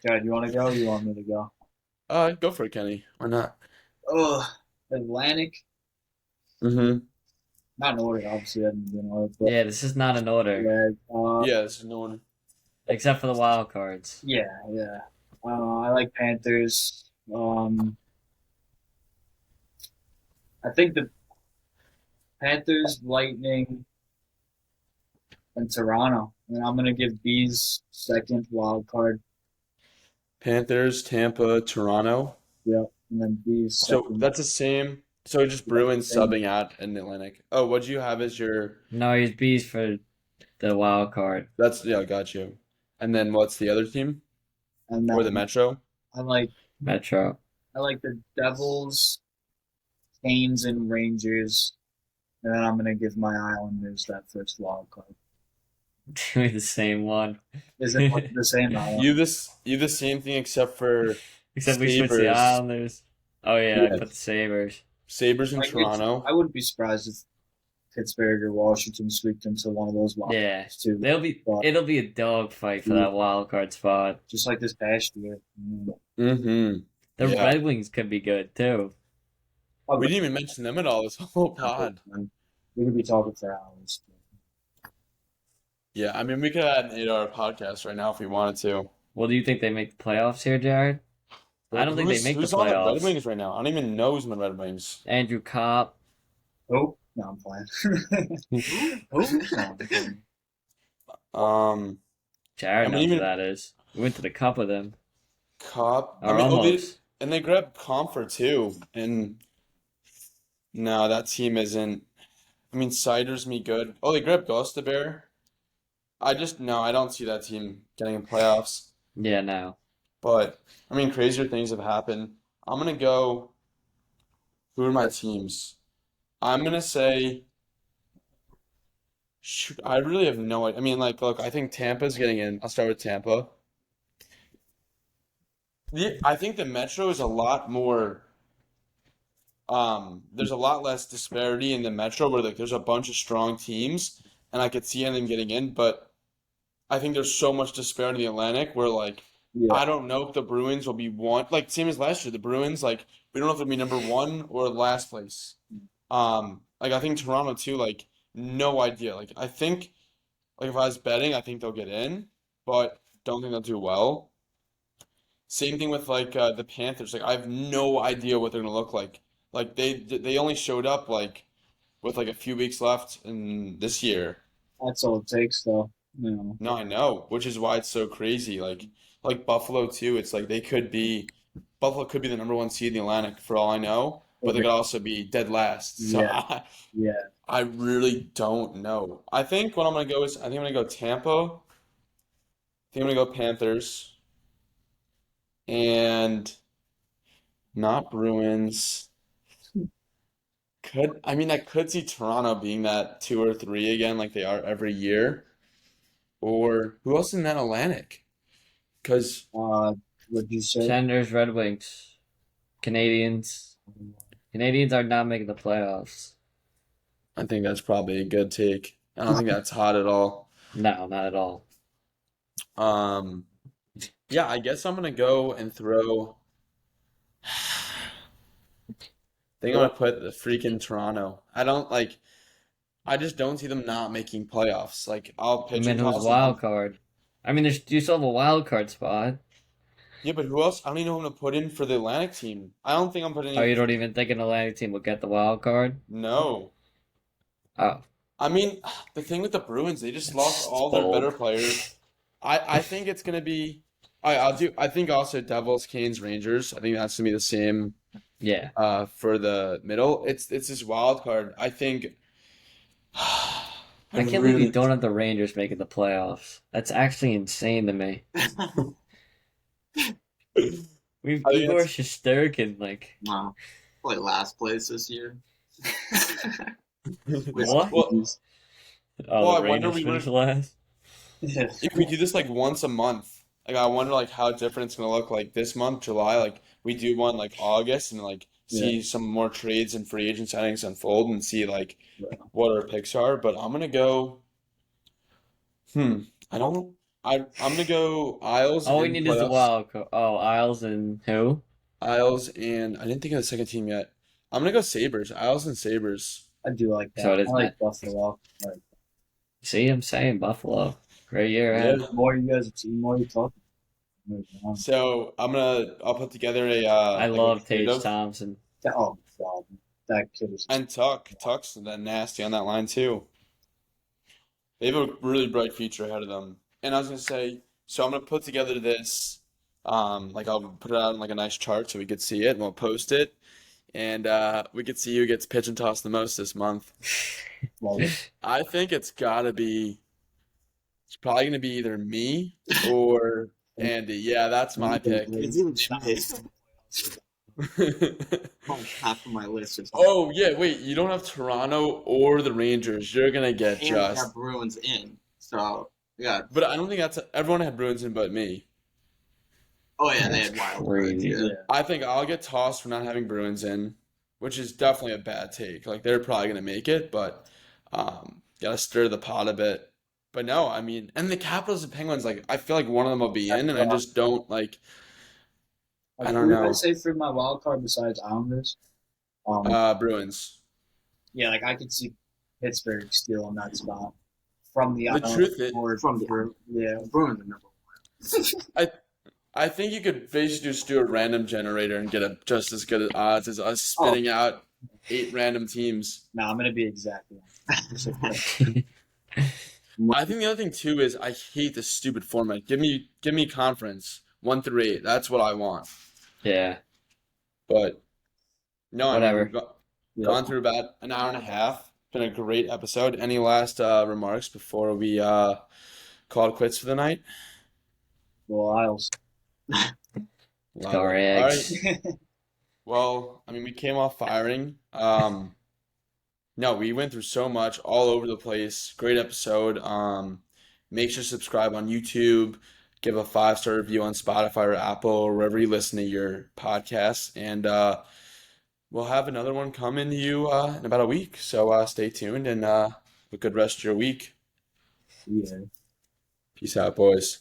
Speaker 3: Jared, you want to go? Or you want me to go?
Speaker 1: Go for it, Kenny. Why not?
Speaker 3: Atlantic.
Speaker 1: Mm-hmm.
Speaker 3: Not in order, obviously. I haven't been in order, but
Speaker 2: Yeah, this is not in order,
Speaker 1: Yeah, this is no one.
Speaker 2: except for the wild cards.
Speaker 3: yeah. I like Panthers. I think the Panthers, Lightning, and Toronto. And I'm gonna give Bees second wild card.
Speaker 1: Panthers, Tampa, Toronto.
Speaker 3: Yeah, and then B is
Speaker 1: So
Speaker 3: second.
Speaker 1: that's the same. So just Bruins
Speaker 3: Same.
Speaker 1: subbing out in the Atlantic. Oh, what'd you have as your?
Speaker 2: No, he's B's for the wild card.
Speaker 1: That's yeah, got you. And then what's the other team
Speaker 3: And
Speaker 1: or the
Speaker 3: then
Speaker 1: Metro?
Speaker 3: I like
Speaker 2: Metro.
Speaker 3: the Devils, Canes, and Rangers. And then I'm gonna give my Islanders that first wild card.
Speaker 2: The same one.
Speaker 3: Is it the same Island?
Speaker 1: You the same thing except for
Speaker 2: Except we switched the
Speaker 1: Sabres.
Speaker 2: Islanders. Oh yeah, I
Speaker 1: Yeah.
Speaker 2: put the Sabres.
Speaker 1: Sabres in
Speaker 3: Like,
Speaker 1: Toronto.
Speaker 3: I wouldn't be surprised if Pittsburgh or Washington swept into one of those wild
Speaker 2: Yeah,
Speaker 3: cards too. But
Speaker 2: it'll be a dogfight for that wild card spot.
Speaker 3: just like this past year.
Speaker 1: Mm-hmm.
Speaker 2: The
Speaker 1: Yeah.
Speaker 2: Red Wings could be good too.
Speaker 1: We didn't even mention them at all this whole pod.
Speaker 3: We could be talking for hours.
Speaker 1: Yeah, I mean we could add an 8-hour podcast right now if we wanted to.
Speaker 2: Well, do you think they make the playoffs here, Jared? I don't think they make the
Speaker 1: Who's on the Red
Speaker 2: playoffs.
Speaker 1: Wings right now? I don't even know who's on the Red Wings.
Speaker 2: Andrew Kopp.
Speaker 3: Oh, no, I'm playing. No, I'm playing.
Speaker 2: Jared
Speaker 1: I mean,
Speaker 2: knows
Speaker 1: even-
Speaker 2: who that is. We went to the Cup with him.
Speaker 1: Cup.
Speaker 2: Or almost.
Speaker 1: And they grabbed Comfort too. And no, that team isn't. I mean, Cider's me good. Oh, they grabbed Gostabert. I don't see that team getting in playoffs.
Speaker 2: Yeah, no.
Speaker 1: But I mean, crazier things have happened. I'm gonna go. Who are my teams? I'm gonna say. Shoot, I really have no idea. I mean, like, look, I think Tampa's getting in. I'll start with Tampa. I think the Metro is a lot more. There's a lot less disparity in the Metro where like there's a bunch of strong teams, and I could see them getting in. But I think there's so much disparity in the Atlantic where like.
Speaker 3: Yeah.
Speaker 1: I don't know if the Bruins will be one, like same as last year. The Bruins, like we don't know if they'll be number one or last place. Like I think Toronto too, like no idea. Like I think, like if I was betting, I think they'll get in, but don't think they'll do well. Same thing with like the Panthers. Like I have no idea what they're gonna look like. Like they only showed up like with like a few weeks left in this year.
Speaker 3: That's all it takes, though. No.
Speaker 1: No, I know, which is why it's so crazy. Like Buffalo too. It's like Buffalo could be the number one seed in the Atlantic for all I know, but they could also be dead last. So
Speaker 3: Yeah. Yeah.
Speaker 1: I really don't know. I think what I'm gonna go is I think I'm gonna go Tampa. I think I'm gonna go Panthers and not Bruins. I could see Toronto being that 2 or 3 again, like they are every year. Or who else in that Atlantic? Because
Speaker 3: What'd you say?
Speaker 2: Senators, Red Wings, Canadians. Canadians are not making the playoffs.
Speaker 1: I think that's probably a good take. I don't think that's hot at all.
Speaker 2: No, not at all.
Speaker 1: Yeah, I guess I'm gonna go and throw. I think I'm gonna put the freaking Toronto. I just don't see them not making playoffs. Like I'll
Speaker 2: I
Speaker 1: pitch
Speaker 2: mean,
Speaker 1: and
Speaker 2: who's
Speaker 1: toss
Speaker 2: wild
Speaker 1: them.
Speaker 2: card? I mean, you still have a wild card spot.
Speaker 1: Yeah, but who else? I don't even know who to put in for the Atlantic team. I don't think I'm putting
Speaker 2: Oh, you
Speaker 1: any.
Speaker 2: don't even think an Atlantic team will get the wild card?
Speaker 1: No.
Speaker 2: Oh,
Speaker 1: I mean, the thing with the Bruins, they just lost
Speaker 2: It's
Speaker 1: all their better
Speaker 2: bold.
Speaker 1: players. I think it's gonna be. I think also Devils, Canes, Rangers. I think that's gonna be the same.
Speaker 2: yeah.
Speaker 1: For the middle. It's this wild card. I think.
Speaker 2: I can't believe you don't have the Rangers making the playoffs. That's actually insane to me.
Speaker 1: I think
Speaker 2: People are Shesterkin, like,
Speaker 4: No, probably last place this year.
Speaker 2: what?
Speaker 1: Well,
Speaker 2: Oh,
Speaker 1: I
Speaker 2: the
Speaker 1: wonder
Speaker 2: Rangers
Speaker 1: we
Speaker 2: finished last?
Speaker 1: if we do this like once a month, like I wonder like how different it's gonna look like this month, July. Like we do one like August and like see some more trades and free agent signings unfold and see like what our picks are. But I'm gonna go. I don't. I'm gonna go Isles
Speaker 2: All we
Speaker 1: in
Speaker 2: need is the
Speaker 1: playoffs.
Speaker 2: wild card. Oh, Isles and who?
Speaker 1: Isles and I didn't think of the second team yet. I'm gonna go Sabres. Isles and Sabres.
Speaker 3: I do like that.
Speaker 2: So it is
Speaker 3: I like
Speaker 2: Matt.
Speaker 3: Buffalo.
Speaker 2: See, I'm saying Buffalo. Great year ahead.
Speaker 1: Yeah.
Speaker 3: The more you guys, the more you talk.
Speaker 1: So I'll put together a
Speaker 2: I
Speaker 1: like
Speaker 2: love
Speaker 1: a
Speaker 2: Tage
Speaker 1: creative
Speaker 2: Thompson.
Speaker 3: Oh God, that kid is.
Speaker 1: and Tuck's that nasty on that line too. They have a really bright future ahead of them. And I was gonna say, so I'm gonna put together this Like I'll put it out in like a nice chart so we could see it, and we'll post it, and we could see who gets pitch and toss the most this month.
Speaker 3: Well,
Speaker 1: I think it's probably gonna be either me or Andy. Yeah, that's my pick.
Speaker 4: It's even half of my list is
Speaker 1: Oh yeah, wait, you don't have Toronto or the Rangers. You're gonna get
Speaker 4: and
Speaker 1: just.
Speaker 4: have Bruins in. So yeah.
Speaker 1: But I don't think everyone had Bruins in but me.
Speaker 4: Oh yeah, they
Speaker 2: That's
Speaker 4: had wild
Speaker 2: crazy.
Speaker 4: cards. Yeah.
Speaker 3: yeah.
Speaker 1: I think I'll get tossed for not having Bruins in, which is definitely a bad take. Like they're probably gonna make it, but gotta stir the pot a bit. But no, I mean, and the Capitals and Penguins, like I feel like one of them will be in, and I just don't like. I don't
Speaker 3: Who did I
Speaker 1: know.
Speaker 3: say for my wild card besides Islanders?
Speaker 1: Bruins.
Speaker 3: Yeah, like I could see Pittsburgh stealing that spot from the
Speaker 1: The
Speaker 3: Islanders.
Speaker 1: truth is,
Speaker 3: Or
Speaker 4: From the Bruins.
Speaker 3: yeah,
Speaker 4: Bruins are number one.
Speaker 1: I think you could basically just do a random generator and get a just as good odds as us spitting out 8 random teams.
Speaker 3: no, I'm gonna be exactly.
Speaker 1: I think the other thing too is I hate this stupid format. Give me conference 1 through 8. That's what I want.
Speaker 2: Yeah.
Speaker 1: But no, I mean,
Speaker 2: Whatever.
Speaker 1: gone through about an hour and a half. Been a great episode. Any last remarks before we call it quits for the night?
Speaker 3: Well, Isles.
Speaker 2: Let's go our
Speaker 1: All
Speaker 2: eggs.
Speaker 1: right. Well, I mean, we came off firing. No, we went through so much all over the place. Great episode. Make sure to subscribe on YouTube, give a 5-star review on Spotify or Apple or wherever you listen to your podcasts, and we'll have another one coming to you in about a week. So stay tuned and have a good rest of your week.
Speaker 3: Yeah.
Speaker 1: Peace out, boys.